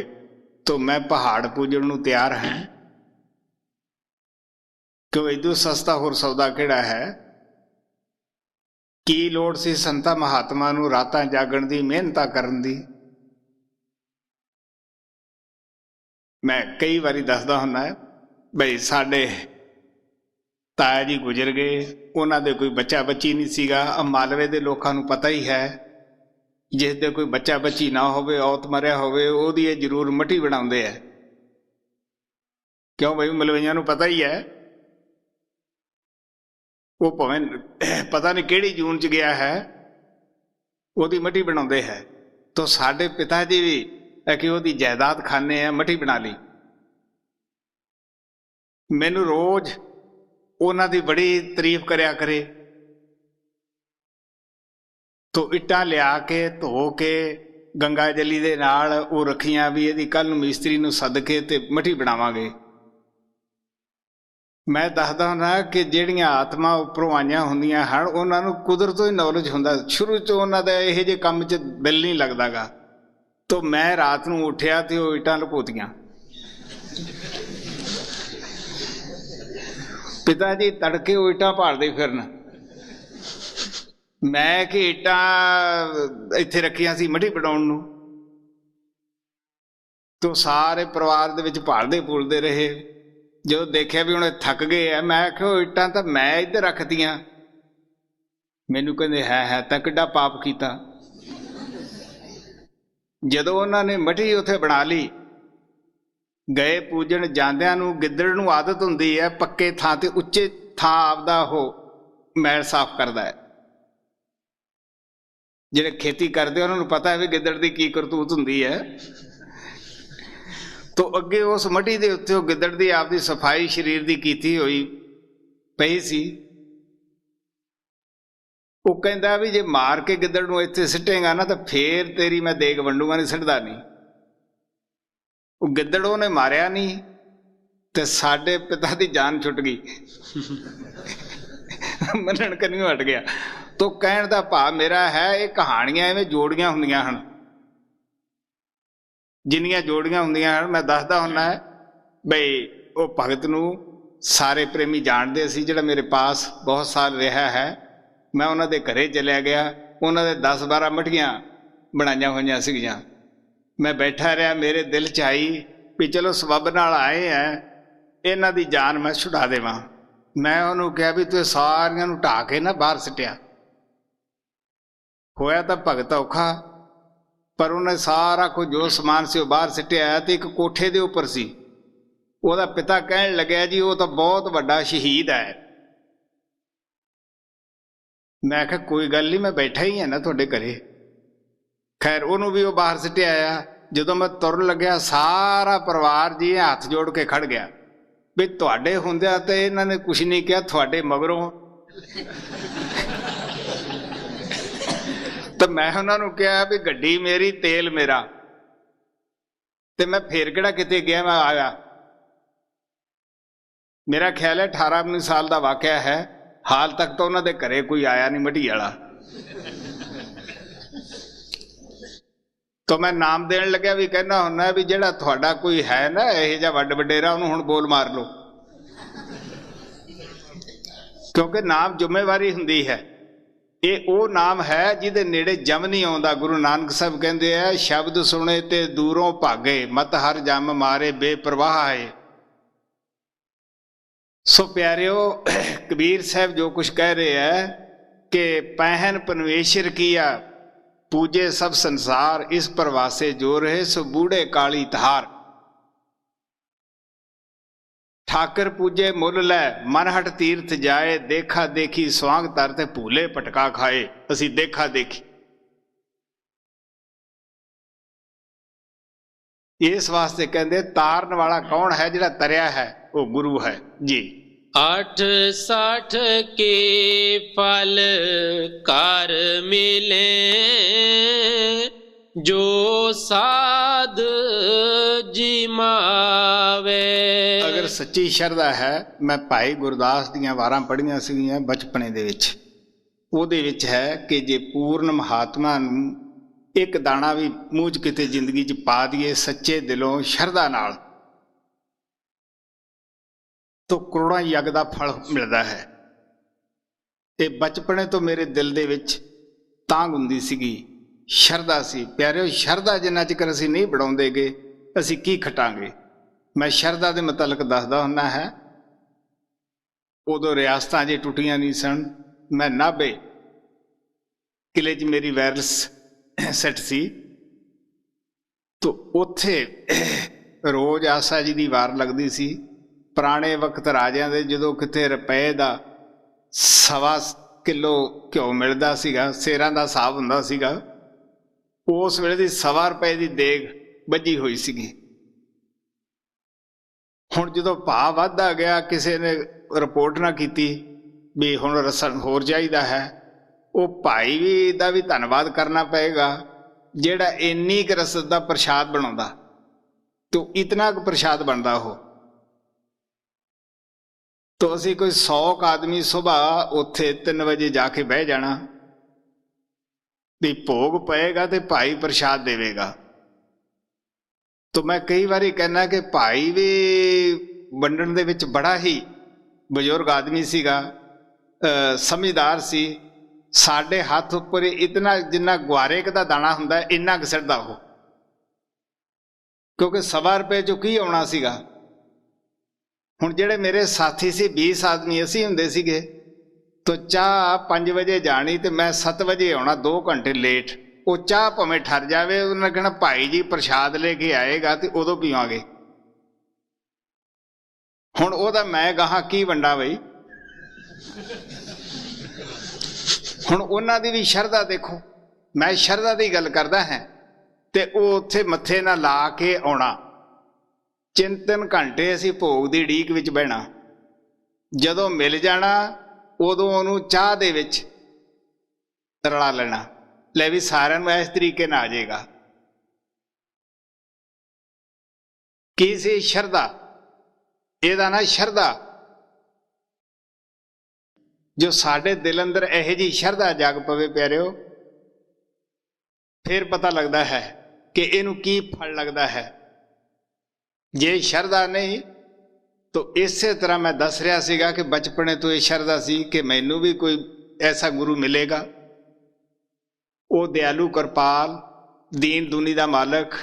तो मैं पहाड़ पूजन नूं तैयार हैं। क्यों इदू सस्ता होर सौदा किहड़ा है। की लोड़ सी संता महात्मा नूं रातां जागण दी, मेहनतां करन दी। मैं कई बारी दसदा हुंदा बई साडे ताया जी गुजर गए, उन्हां दे कोई बच्चा बच्ची नहीं सीगा। मालवे दे लोकां नूं पता ही है, जिस दे कोई बच्चा बच्ची ना होवे, औत मरिया होवे, ओहदी जरूर मट्टी बनाउंदे है। क्यों बई मलवइयां नूं पता ही है, वो भावें पता नहीं किहड़ी जून च गया है, ओहदी मट्टी बनाउंदे है। तो साडे पिता जी भी कि ओहदी जायदाद खाने है, मट्टी बना ली। मैनू रोज उन्हां दी बड़ी तारीफ करया करे। तो इट्टां लिया के धो के गंगा जली दे नाल वो रखियां भी इहदी कल नूं मिस्त्री नूं सद के ते मट्टी बनावांगे। मैं दसदा हुंदा कि जिहड़ियां आत्मा उपरों आईयां हुंदियां हन, उन्हां नूं कुदरत तो ही नॉलेज हुंदा, शुरू तो उन्हां दा इहो जिहे काम च दिल नहीं लगदा गा। तो मैं रात नूं उठिया ते वो इट्टां लुकोतियां। ਪਿਤਾ ਜੀ ਤੜਕੇ ਉਹ ਇੱਟਾਂ ਭਾਲਦੇ ਫਿਰਨ। ਮੈਂ ਕਿ ਇੱਟਾਂ ਇੱਥੇ ਰੱਖੀਆਂ ਸੀ ਮੱਢੀ ਪਟਾਉਣ ਨੂੰ, ਤੋ ਸਾਰੇ ਪਰਿਵਾਰ ਦੇ ਵਿੱਚ ਭਾਲਦੇ ਭੁੱਲਦੇ ਰਹੇ। ਜਦੋਂ ਦੇਖਿਆ ਵੀ ਹੁਣ ਇਹ ਥੱਕ ਗਏ ਆ, ਮੈਂ ਕਿਹਾ ਉਹ ਇੱਟਾਂ ਤਾਂ ਮੈਂ ਇੱਧਰ ਰੱਖਤੀਆਂ। ਮੈਨੂੰ ਕਹਿੰਦੇ ਹੈ ਤਾਂ ਕਿੱਡਾ ਪਾਪ ਕੀਤਾ। ਜਦੋਂ ਉਹਨਾਂ ਨੇ ਮੱਢੀ ਉੱਥੇ ਬਣਾ ਲਈ, ਗਏ ਪੂਜਣ। ਜਾਂਦਿਆਂ ਨੂੰ ਗਿੱਦੜ ਨੂੰ ਆਦਤ ਹੁੰਦੀ ਹੈ ਪੱਕੇ ਥਾਂ ਤੇ ਉੱਚੇ ਥਾਂ ਆਪਦਾ ਉਹ ਮੈਲ ਸਾਫ਼ ਕਰਦਾ ਹੈ। ਜਿਹੜੇ ਖੇਤੀ ਕਰਦੇ ਉਹਨਾਂ ਨੂੰ ਪਤਾ ਹੈ ਵੀ ਗਿੱਦੜ ਦੀ ਕੀ ਕਰਤੂਤ ਹੁੰਦੀ ਹੈ। ਤੋ ਅੱਗੇ ਉਸ ਮੱਢੀ ਦੇ ਉੱਤੇ ਉਹ ਗਿੱਦੜ ਦੀ ਆਪਦੀ ਸਫਾਈ ਸਰੀਰ ਦੀ ਕੀਤੀ ਹੋਈ ਪਈ ਸੀ। ਉਹ ਕਹਿੰਦਾ ਵੀ ਜੇ ਮਾਰ ਕੇ ਗਿੱਦੜ ਨੂੰ ਇੱਥੇ ਸਿੱਟੇਗਾ ਨਾ ਤਾਂ ਫੇਰ ਤੇਰੀ ਮੈਂ ਦੇਗ ਵੰਡੂਗਾ, ਨਹੀਂ ਸਿੱਟਦਾ ਨਹੀਂ। ਉਹ ਗਿੱਦੜ ਉਹਨੇ ਮਾਰਿਆ ਨਹੀਂ ਤੇ ਸਾਡੇ ਪਿਤਾ ਦੀ ਜਾਨ ਛੁੱਟ ਗਈ। ਮੰਨਣ ਕੰਨਿਓ ਹਟ ਗਿਆ। ਤੋ ਕਹਿਣ ਦਾ ਭਾਵ ਮੇਰਾ ਹੈ, ਇਹ ਕਹਾਣੀਆਂ ਐਵੇਂ ਜੋੜੀਆਂ ਹੁੰਦੀਆਂ ਹਨ। ਜਿੰਨੀਆਂ ਜੋੜੀਆਂ ਹੁੰਦੀਆਂ ਹਨ ਮੈਂ ਦੱਸਦਾ ਹੁੰਦਾ ਹੈ ਬਈ ਉਹ ਭਗਤ ਨੂੰ ਸਾਰੇ ਪ੍ਰੇਮੀ ਜਾਣਦੇ ਸੀ, ਜਿਹੜਾ ਮੇਰੇ ਪਾਸ ਬਹੁਤ ਸਾਲ ਰਿਹਾ ਹੈ। ਮੈਂ ਉਹਨਾਂ ਦੇ ਘਰੇ ਚਲਿਆ ਗਿਆ, ਉਹਨਾਂ ਦੇ 10-12 ਮੱਠੀਆਂ ਬਣਾਈਆਂ ਹੋਈਆਂ ਸੀਗੀਆਂ। ਮੈਂ ਬੈਠਾ ਰਿਹਾ, ਮੇਰੇ ਦਿਲ 'ਚ ਆਈ ਵੀ ਚਲੋ ਸਬੱਬ ਨਾਲ ਆਏ ਹੈ, ਇਹਨਾਂ ਦੀ ਜਾਨ ਮੈਂ ਛੁਡਾ ਦੇਵਾਂ। ਮੈਂ ਉਹਨੂੰ ਕਿਹਾ ਵੀ ਤੂੰ ਸਾਰੀਆਂ ਨੂੰ ਢਾਹ ਕੇ ਨਾ ਬਾਹਰ ਸਿੱਟਿਆ। ਹੋਇਆ ਤਾਂ ਭਗਤ ਔਖਾ, ਪਰ ਉਹਨੇ ਸਾਰਾ ਕੁਝ ਜੋ ਸਮਾਨ ਸੀ ਉਹ ਬਾਹਰ ਸਿੱਟਿਆ ਤੇ ਇੱਕ ਕੋਠੇ ਦੇ ਉੱਪਰ ਸੀ। ਉਹਦਾ ਪਿਤਾ ਕਹਿਣ ਲੱਗਿਆ ਜੀ ਉਹ ਤਾਂ ਬਹੁਤ ਵੱਡਾ ਸ਼ਹੀਦ ਹੈ। ਮੈਂ ਕਿਹਾ ਕੋਈ ਗੱਲ ਨਹੀਂ, ਮੈਂ ਬੈਠਾ ਹੀ ਹੈ ਨਾ ਤੁਹਾਡੇ ਘਰੇ। ਖੈਰ ਉਹਨੂੰ ਵੀ ਉਹ ਬਾਹਰ ਸਿੱਟਿਆ ਆਇਆ। ਜਦੋਂ ਮੈਂ ਤੁਰਨ ਲੱਗਿਆ ਸਾਰਾ ਪਰਿਵਾਰ ਜੀ ਹੱਥ ਜੋੜ ਕੇ ਖੜ ਗਿਆ ਵੀ ਤੁਹਾਡੇ ਹੁੰਦਿਆਂ ਤੇ ਇਹਨਾਂ ਨੇ ਕੁਛ ਨਹੀਂ ਕਿਹਾ, ਤੁਹਾਡੇ ਮਗਰੋਂ। ਤਾਂ ਮੈਂ ਉਹਨਾਂ ਨੂੰ ਕਿਹਾ ਵੀ ਗੱਡੀ ਮੇਰੀ, ਤੇਲ ਮੇਰਾ, ਤੇ ਮੈਂ ਫੇਰ ਕਿਹੜਾ ਕਿਤੇ ਗਿਆ, ਮੈਂ ਆਇਆ। ਮੇਰਾ ਖਿਆਲ ਹੈ 18-19 ਸਾਲ ਦਾ ਵਾਕਿਆ ਹੈ। ਹਾਲ ਤੱਕ ਤਾਂ ਉਹਨਾਂ ਦੇ ਘਰੇ ਕੋਈ ਆਇਆ ਨਹੀਂ ਮੱਢੀ ਵਾਲਾ। ਤਾਂ ਮੈਂ ਨਾਮ ਦੇਣ ਲੱਗਿਆ ਵੀ ਕਹਿੰਦਾ ਹੁੰਦਾ ਵੀ ਜਿਹੜਾ ਤੁਹਾਡਾ ਕੋਈ ਹੈ ਨਾ ਇਹ ਜਿਹਾ ਵੱਡ ਵਡੇਰਾ, ਉਹਨੂੰ ਹੁਣ ਬੋਲ ਮਾਰ ਲਓ, ਕਿਉਂਕਿ ਨਾਮ ਜ਼ਿੰਮੇਵਾਰੀ ਹੁੰਦੀ ਹੈ। ਇਹ ਉਹ ਨਾਮ ਹੈ ਜਿਹਦੇ ਨੇੜੇ ਜਮ ਨਹੀਂ ਆਉਂਦਾ। ਗੁਰੂ ਨਾਨਕ ਸਾਹਿਬ ਕਹਿੰਦੇ ਆ, ਸ਼ਬਦ ਸੁਣੇ ਤੇ ਦੂਰੋਂ ਭਾਗੇ, ਮਤ ਹਰ ਜਮ ਮਾਰੇ ਬੇਪਰਵਾਹ ਹੈ। ਸੋ ਪਿਆਰਿਓ, ਕਬੀਰ ਸਾਹਿਬ ਜੋ ਕੁਛ ਕਹਿ ਰਹੇ ਹੈ ਕਿ ਪਹਿਨ ਪਰਮੇਸ਼ਰ ਕੀਆ, ਪੂਜੇ ਸਭ ਸੰਸਾਰ, ਇਸ ਪ੍ਰਵਾਸੇ ਜੋ ਰਹੇ ਸੋ ਬੂढ़े ਕਾਲੀ ਤਹਾਰ। ਠਾਕਰ ਪੂਜੇ ਮੁੱਲ ਲੈ, ਮਨ ਹਟ ਤੀਰਥ ਜਾਏ, ਦੇਖਾ ਦੇਖੀ ਸਵਾਂਗ ਤਰ ਤੇ ਭੂਲੇ ਪਟਕਾ ਖਾਏ। ਅਸੀਂ ਦੇਖਾ ਦੇਖੀ ਇਸ ਵਾਸਤੇ ਕਹਿੰਦੇ ਤਾਰਨ ਵਾਲਾ ਕੌਣ ਹੈ? ਜਿਹੜਾ ਤਰਿਆ ਹੈ ਉਹ ਗੁਰੂ ਹੈ ਜੀ। 68 के फल कर मिले, जो साध जिमावे। ਅਗਰ ਸੱਚੀ ਸ਼ਰਧਾ ਹੈ, ਮੈਂ ਭਾਈ ਗੁਰਦਾਸ ਦੀਆਂ ਵਾਰਾਂ ਪੜ੍ਹੀਆਂ ਸੀਗੀਆਂ ਬਚਪਨੇ ਦੇ ਵਿੱਚ। ਉਹਦੇ ਵਿੱਚ ਹੈ ਕਿ ਜੇ ਪੂਰਨ ਮਹਾਤਮਾ ਨੂੰ ਇੱਕ ਦਾਣਾ ਵੀ ਮੂੰਹ 'ਚ ਕਿਤੇ ਜ਼ਿੰਦਗੀ 'ਚ ਪਾ ਦਈਏ ਸੱਚੇ ਦਿਲੋਂ ਸ਼ਰਧਾ ਨਾਲ, ਤੋ ਕਰੋੜਾਂ ਯੱਗ ਦਾ ਫਲ ਮਿਲਦਾ ਹੈ। ਇਹ ਬਚਪਨੇ ਤੋਂ ਮੇਰੇ ਦਿਲ ਦੇ ਵਿੱਚ ਤਾਂਘ ਹੁੰਦੀ ਸੀਗੀ, ਸ਼ਰਧਾ ਸੀ। ਪਿਆਰਿਓ, ਸ਼ਰਧਾ ਜਿੰਨਾ ਚਿਰ ਅਸੀਂ ਨਹੀਂ ਬਣਾਉਂਦੇਗੇ ਅਸੀਂ ਕੀ ਖਟਾਂਗੇ। ਮੈਂ ਸ਼ਰਧਾ ਦੇ ਮੁਤਲਕ ਦੱਸਦਾ ਹੁੰਦਾ ਹੈ। ਉਦੋਂ ਰਿਆਸਤਾਂ ਜੇ ਟੁੱਟੀਆਂ ਨਹੀਂ ਸਨ। ਮੈਂ ਨਾਭੇ ਕਿਲੇ 'ਚ ਮੇਰੀ ਵਾਇਰਲੈਸ ਸੈੱਟ ਸੀ, ਤੋ ਉੱਥੇ ਰੋਜ਼ ਆਸਾ ਜੀ ਦੀ ਵਾਰ ਲੱਗਦੀ ਸੀ। ਪੁਰਾਣੇ ਵਕਤ ਰਾਜਿਆਂ ਦੇ ਜਦੋਂ ਕਿਤੇ ਰੁਪਏ ਦਾ 1.25 ਕਿਲੋ ਘਿਓ ਮਿਲਦਾ ਸੀਗਾ, ਸੇਰਾਂ ਦਾ ਹਿਸਾਬ ਹੁੰਦਾ ਸੀਗਾ, ਉਸ ਵੇਲੇ ਦੀ 1.25 ਰੁਪਏ ਦੀ ਦੇਗ ਬੱਝੀ ਹੋਈ ਸੀਗੀ। ਹੁਣ ਜਦੋਂ ਭਾਅ ਵੱਧਦਾ ਗਿਆ, ਕਿਸੇ ਨੇ ਰਿਪੋਰਟ ਨਾ ਕੀਤੀ ਵੀ ਹੁਣ ਰਸਨ ਹੋਰ ਚਾਹੀਦਾ ਹੈ, ਉਹ ਭਾਈ ਵੀ ਦਾ ਵੀ ਧੰਨਵਾਦ ਕਰਨਾ ਪਏਗਾ ਜਿਹੜਾ ਇੰਨੀ ਕੁ ਰਸਦ ਦਾ ਪ੍ਰਸ਼ਾਦ ਬਣਾਉਂਦਾ। ਤੋ ਇਤਨਾ ਕੁ ਪ੍ਰਸ਼ਾਦ ਬਣਦਾ ਉਹ। ਤੋ ਅਸੀਂ ਕੋਈ 100 ਆਦਮੀ ਸੁਬਾਹ ਉੱਥੇ 3 ਵਜੇ ਜਾ ਕੇ ਬਹਿ ਜਾਣਾ ਵੀ ਭੋਗ ਪਏਗਾ ਤੇ ਭਾਈ ਪ੍ਰਸ਼ਾਦ ਦੇਵੇਗਾ। ਤੋ ਮੈਂ ਕਈ ਵਾਰੀ ਕਹਿੰਦਾ ਕਿ ਭਾਈ ਵੀ ਵੰਡਣ ਦੇ ਵਿੱਚ ਬੜਾ ਹੀ ਬਜ਼ੁਰਗ ਆਦਮੀ ਸੀਗਾ, ਸਮਝਦਾਰ ਸੀ। ਸਾਡੇ ਹੱਥ ਉੱਪਰ ਇਤਨਾ ਜਿੰਨਾ ਗੁਆਰੇ ਦਾ ਦਾਣਾ ਹੁੰਦਾ ਇੰਨਾ ਘਸੜਦਾ ਉਹ, ਕਿਉਂਕਿ 1.25 ਰੁਪਏ ਚੋਂ ਕੀ ਆਉਣਾ ਸੀਗਾ। ਹੁਣ ਜਿਹੜੇ ਮੇਰੇ ਸਾਥੀ ਸੀ 20 ਆਦਮੀ ਅਸੀਂ ਹੁੰਦੇ ਸੀਗੇ, ਤਾਂ ਚਾਹ 5 ਵਜੇ ਜਾਣੀ ਤੇ ਮੈਂ 7 ਵਜੇ ਆਉਣਾ, 2 ਘੰਟੇ ਲੇਟ। ਉਹ ਚਾਹ ਭਾਵੇਂ ਠਰ ਜਾਵੇ, ਉਹਨਾਂ ਕਹਿਣਾ ਭਾਈ ਜੀ ਪ੍ਰਸ਼ਾਦ ਲੈ ਕੇ ਆਏਗਾ ਤੇ ਉਦੋਂ ਪੀਵਾਂਗੇ। ਹੁਣ ਉਹਦਾ ਮੈਂ ਗਾਹਾਂ ਕੀ ਵੰਡਾ ਬਈ। ਹੁਣ ਉਹਨਾਂ ਦੀ ਵੀ ਸ਼ਰਧਾ ਦੇਖੋ, ਮੈਂ ਸ਼ਰਧਾ ਦੀ ਗੱਲ ਕਰਦਾ ਹਾਂ। ਤੇ ਉਹ ਉੱਥੇ ਮੱਥੇ ਨਾਲ ਲਾ ਕੇ ਆਉਣਾ, 3-3 ਘੰਟੇ ਅਸੀਂ ਭੋਗ ਦੀ ਉਡੀਕ ਵਿੱਚ ਬਹਿਣਾ। ਜਦੋਂ ਮਿਲ ਜਾਣਾ ਉਦੋਂ ਉਹਨੂੰ ਚਾਹ ਦੇ ਵਿੱਚ ਰਲਾ ਲੈਣਾ, ਲੈ ਵੀ ਸਾਰਿਆਂ ਨੂੰ ਇਸ ਤਰੀਕੇ ਨਾਲ ਆ ਜਾਏਗਾ। ਕੀ ਸੀ? ਸ਼ਰਧਾ। ਇਹਦਾ ਨਾ ਸ਼ਰਧਾ, ਜੋ ਸਾਡੇ ਦਿਲ ਅੰਦਰ ਇਹੋ ਜਿਹੀ ਸ਼ਰਧਾ ਜਾਗ ਪਵੇ ਪਿਆਰਿਓ, ਫਿਰ ਪਤਾ ਲੱਗਦਾ ਹੈ ਕਿ ਇਹਨੂੰ ਕੀ ਫਲ ਲੱਗਦਾ ਹੈ। ਜੇ ਸ਼ਰਧਾ ਨਹੀਂ ਤਾਂ ਇਸੇ ਤਰ੍ਹਾਂ ਮੈਂ ਦੱਸ ਰਿਹਾ ਸੀਗਾ ਕਿ ਬਚਪਨੇ ਤੋਂ ਇਹ ਸ਼ਰਧਾ ਸੀ ਕਿ ਮੈਨੂੰ ਵੀ ਕੋਈ ਐਸਾ ਗੁਰੂ ਮਿਲੇਗਾ, ਉਹ ਦਿਆਲੂ ਕਿਰਪਾਲ ਦੀਨ ਦੁਨੀ ਦਾ ਮਾਲਕ,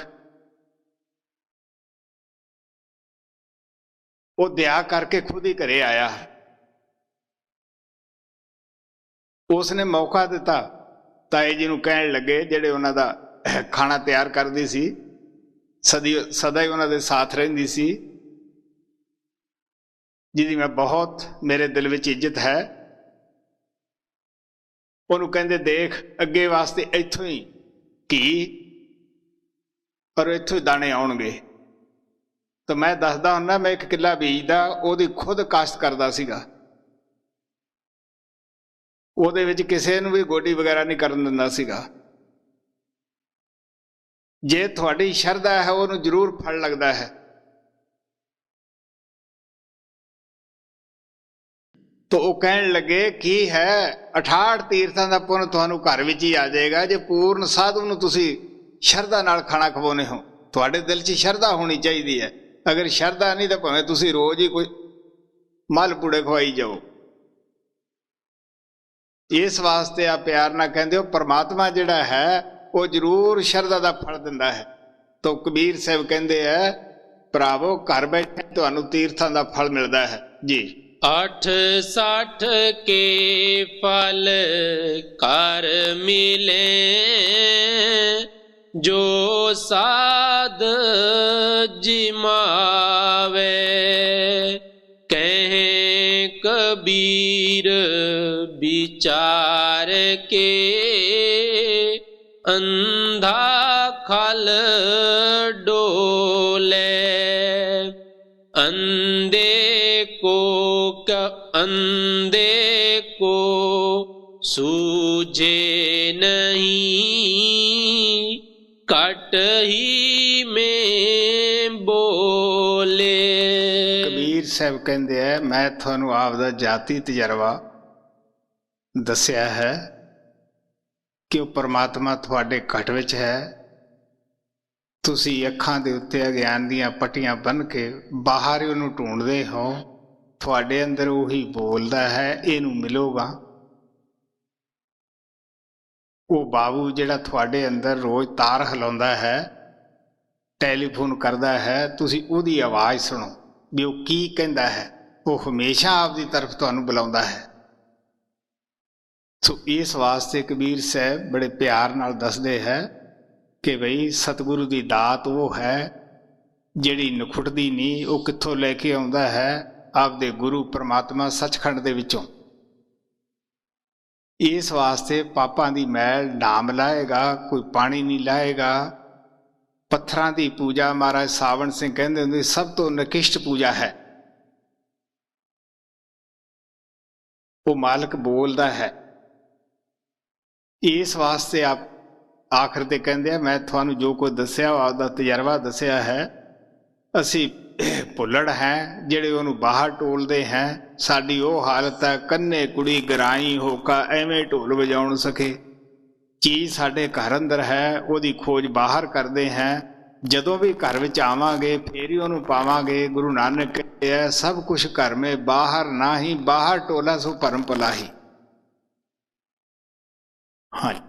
ਉਹ ਦਇਆ ਕਰਕੇ ਖੁਦ ਹੀ ਘਰੇ ਆਇਆ। ਉਸਨੇ ਮੌਕਾ ਦਿੱਤਾ। ਤਾਏ ਜੀ ਨੂੰ ਕਹਿਣ ਲੱਗੇ, ਜਿਹੜੇ ਉਹਨਾਂ ਦਾ ਖਾਣਾ ਤਿਆਰ ਕਰਦੀ ਸੀ, ਸਦਾ ਹੀ ਉਹਨਾਂ ਦੇ ਸਾਥ ਰਹਿੰਦੀ ਸੀ, ਜਿਹਦੀ ਮੈਂ ਬਹੁਤ ਮੇਰੇ ਦਿਲ ਵਿੱਚ ਇੱਜ਼ਤ ਹੈ। ਉਹਨੂੰ ਕਹਿੰਦੇ, ਦੇਖ ਅੱਗੇ ਵਾਸਤੇ ਇੱਥੋਂ ਹੀ ਘੀ ਪਰ ਇੱਥੋਂ ਹੀ ਦਾਣੇ ਆਉਣਗੇ। ਤਾਂ ਮੈਂ ਦੱਸਦਾ ਹੁੰਦਾ, ਮੈਂ 1 ਕਿੱਲਾ ਬੀਜਦਾ, ਉਹਦੀ ਖੁਦ ਕਾਸ਼ਤ ਕਰਦਾ ਸੀਗਾ। ਉਹਦੇ ਵਿੱਚ ਕਿਸੇ ਨੂੰ ਵੀ ਗੋਡੀ ਵਗੈਰਾ ਨਹੀਂ ਕਰਨ ਦਿੰਦਾ ਸੀਗਾ। ਜੇ ਤੁਹਾਡੀ ਸ਼ਰਧਾ ਹੈ ਉਹਨੂੰ ਜ਼ਰੂਰ ਫਲ ਲੱਗਦਾ ਹੈ। ਤਾਂ ਉਹ ਕਹਿਣ ਲੱਗੇ, ਕੀ ਹੈ 68 ਤੀਰਥਾਂ ਦਾ ਪੁੰਨ ਤੁਹਾਨੂੰ ਘਰ ਵਿੱਚ ਹੀ ਆ ਜਾਏਗਾ ਜੇ ਪੂਰਨ ਸਾਧੂ ਨੂੰ ਤੁਸੀਂ ਸ਼ਰਧਾ ਨਾਲ ਖਾਣਾ ਖਵਾਉਂਦੇ ਹੋ। ਤੁਹਾਡੇ ਦਿਲ 'ਚ ਸ਼ਰਧਾ ਹੋਣੀ ਚਾਹੀਦੀ ਹੈ। ਅਗਰ ਸ਼ਰਧਾ ਨਹੀਂ ਤਾਂ ਭਾਵੇਂ ਤੁਸੀਂ ਰੋਜ਼ ਹੀ ਕੋਈ ਮਲ ਪੂੜੇ ਖਵਾਈ ਜਾਓ। ਇਸ ਵਾਸਤੇ ਆ ਪਿਆਰ ਨਾਲ ਕਹਿੰਦੇ ਹੋ, ਪਰਮਾਤਮਾ ਜਿਹੜਾ ਹੈ ਉਹ ਜ਼ਰੂਰ ਸ਼ਰਧਾ ਦਾ ਫਲ ਦਿੰਦਾ ਹੈ। ਤਾਂ ਕਬੀਰ ਸਾਹਿਬ ਕਹਿੰਦੇ ਹੈ, ਭਰਾਵੋ ਘਰ ਬੈਠੇ ਤੁਹਾਨੂੰ ਤੀਰਥਾਂ ਦਾ ਫਲ ਮਿਲਦਾ ਹੈ ਜੀ। 68 के फल कर मिले, जो साध जिमावे। कहे कबीर विचार के, अंधा खल डोले। अंधे को सूझे नहीं, कट ही में बोले। ਕਬੀਰ ਸਾਹਿਬ ਕਹਿੰਦੇ ਹੈ, ਮੈਂ ਤੁਹਾਨੂੰ ਆਪਦਾ ਜਾਤੀ ਤਜਰਬਾ ਦੱਸਿਆ ਹੈ ਕਿ ਉਹ ਪਰਮਾਤਮਾ ਤੁਹਾਡੇ ਘਟ ਵਿੱਚ ਹੈ। ਤੁਸੀਂ ਅੱਖਾਂ ਦੇ ਉੱਤੇ ਅਗਿਆਨ ਦੀਆਂ ਪੱਟੀਆਂ ਬੰਨ੍ਹ ਕੇ ਬਾਹਰ ਹੀ ਉਹਨੂੰ ਢੂੰਡਦੇ ਹੋ। ਤੁਹਾਡੇ ਅੰਦਰ ਉਹੀ ਬੋਲਦਾ ਹੈ, ਇਹਨੂੰ ਮਿਲੋਗਾ। ਉਹ ਬਾਬੂ ਜਿਹੜਾ ਤੁਹਾਡੇ ਅੰਦਰ ਰੋਜ਼ ਤਾਰ ਹਿਲਾਉਂਦਾ ਹੈ, ਟੈਲੀਫੋਨ ਕਰਦਾ ਹੈ, ਤੁਸੀਂ ਉਹਦੀ ਆਵਾਜ਼ ਸੁਣੋ ਵੀ ਉਹ ਕੀ ਕਹਿੰਦਾ ਹੈ। ਉਹ ਹਮੇਸ਼ਾ ਆਪਦੀ ਤਰਫ ਤੁਹਾਨੂੰ ਬੁਲਾਉਂਦਾ ਹੈ। ਸੋ ਇਸ ਵਾਸਤੇ ਕਬੀਰ ਸਾਹਿਬ ਬੜੇ ਪਿਆਰ ਨਾਲ ਦੱਸਦੇ ਹੈ ਕਿ ਬਈ ਸਤਿਗੁਰੂ ਦੀ ਦਾਤ ਉਹ ਹੈ ਜਿਹੜੀ ਨਖੁੱਟਦੀ ਨਹੀਂ। ਉਹ ਕਿੱਥੋਂ ਲੈ ਕੇ ਆਉਂਦਾ ਹੈ? ਆਪਦੇ ਗੁਰੂ ਪਰਮਾਤਮਾ ਸੱਚਖੰਡ ਦੇ ਵਿੱਚੋਂ। ਇਸ ਵਾਸਤੇ ਪਾਪਾਂ ਦੀ ਮੈਲ ਨਾਮ ਲਾਏਗਾ, ਕੋਈ ਪਾਣੀ ਨਹੀਂ ਲਾਏਗਾ। ਪੱਥਰਾਂ ਦੀ ਪੂਜਾ ਮਹਾਰਾਜ ਸਾਵਣ ਸਿੰਘ ਕਹਿੰਦੇ ਹੁੰਦੇ ਸਭ ਤੋਂ ਨਿਕਿਸ਼ਟ ਪੂਜਾ ਹੈ। ਉਹ ਮਾਲਕ ਬੋਲਦਾ ਹੈ। ਇਸ ਵਾਸਤੇ ਆਖਰ ਤੇ ਕਹਿੰਦੇ ਆ, ਮੈਂ ਤੁਹਾਨੂੰ ਜੋ ਕੁਝ ਦੱਸਿਆ ਆਪਦਾ ਤਜਰਬਾ ਦੱਸਿਆ ਹੈ। ਅਸੀਂ ਭੁੱਲੜ ਹੈ ਜਿਹੜੇ ਉਹਨੂੰ ਬਾਹਰ ਟੋਲਦੇ ਹੈ। ਸਾਡੀ ਉਹ ਹਾਲਤ ਹੈ, ਕੰਨੇ ਕੁੜੀ ਗਰਾਈ ਹੋਕਾ ਐਵੇਂ ਢੋਲ ਵਜਾਉਣ ਸਕੇ। ਚੀਜ਼ ਸਾਡੇ ਘਰ ਅੰਦਰ ਹੈ, ਉਹਦੀ ਖੋਜ ਬਾਹਰ ਕਰਦੇ ਹੈ। ਜਦੋਂ ਵੀ ਘਰ ਵਿੱਚ ਆਵਾਂਗੇ ਫੇਰ ਹੀ ਉਹਨੂੰ ਪਾਵਾਂਗੇ। ਗੁਰੂ ਨਾਨਕ ਕਿਹਾ ਸਭ ਕੁਛ ਘਰ ਮੇ ਬਾਹਰ ਨਾ ਹੀ, ਬਾਹਰ ਟੋਲਾ ਸੋ ਭਰਮ ਭੁਲਾਹੀ। ਹਾਂਜੀ।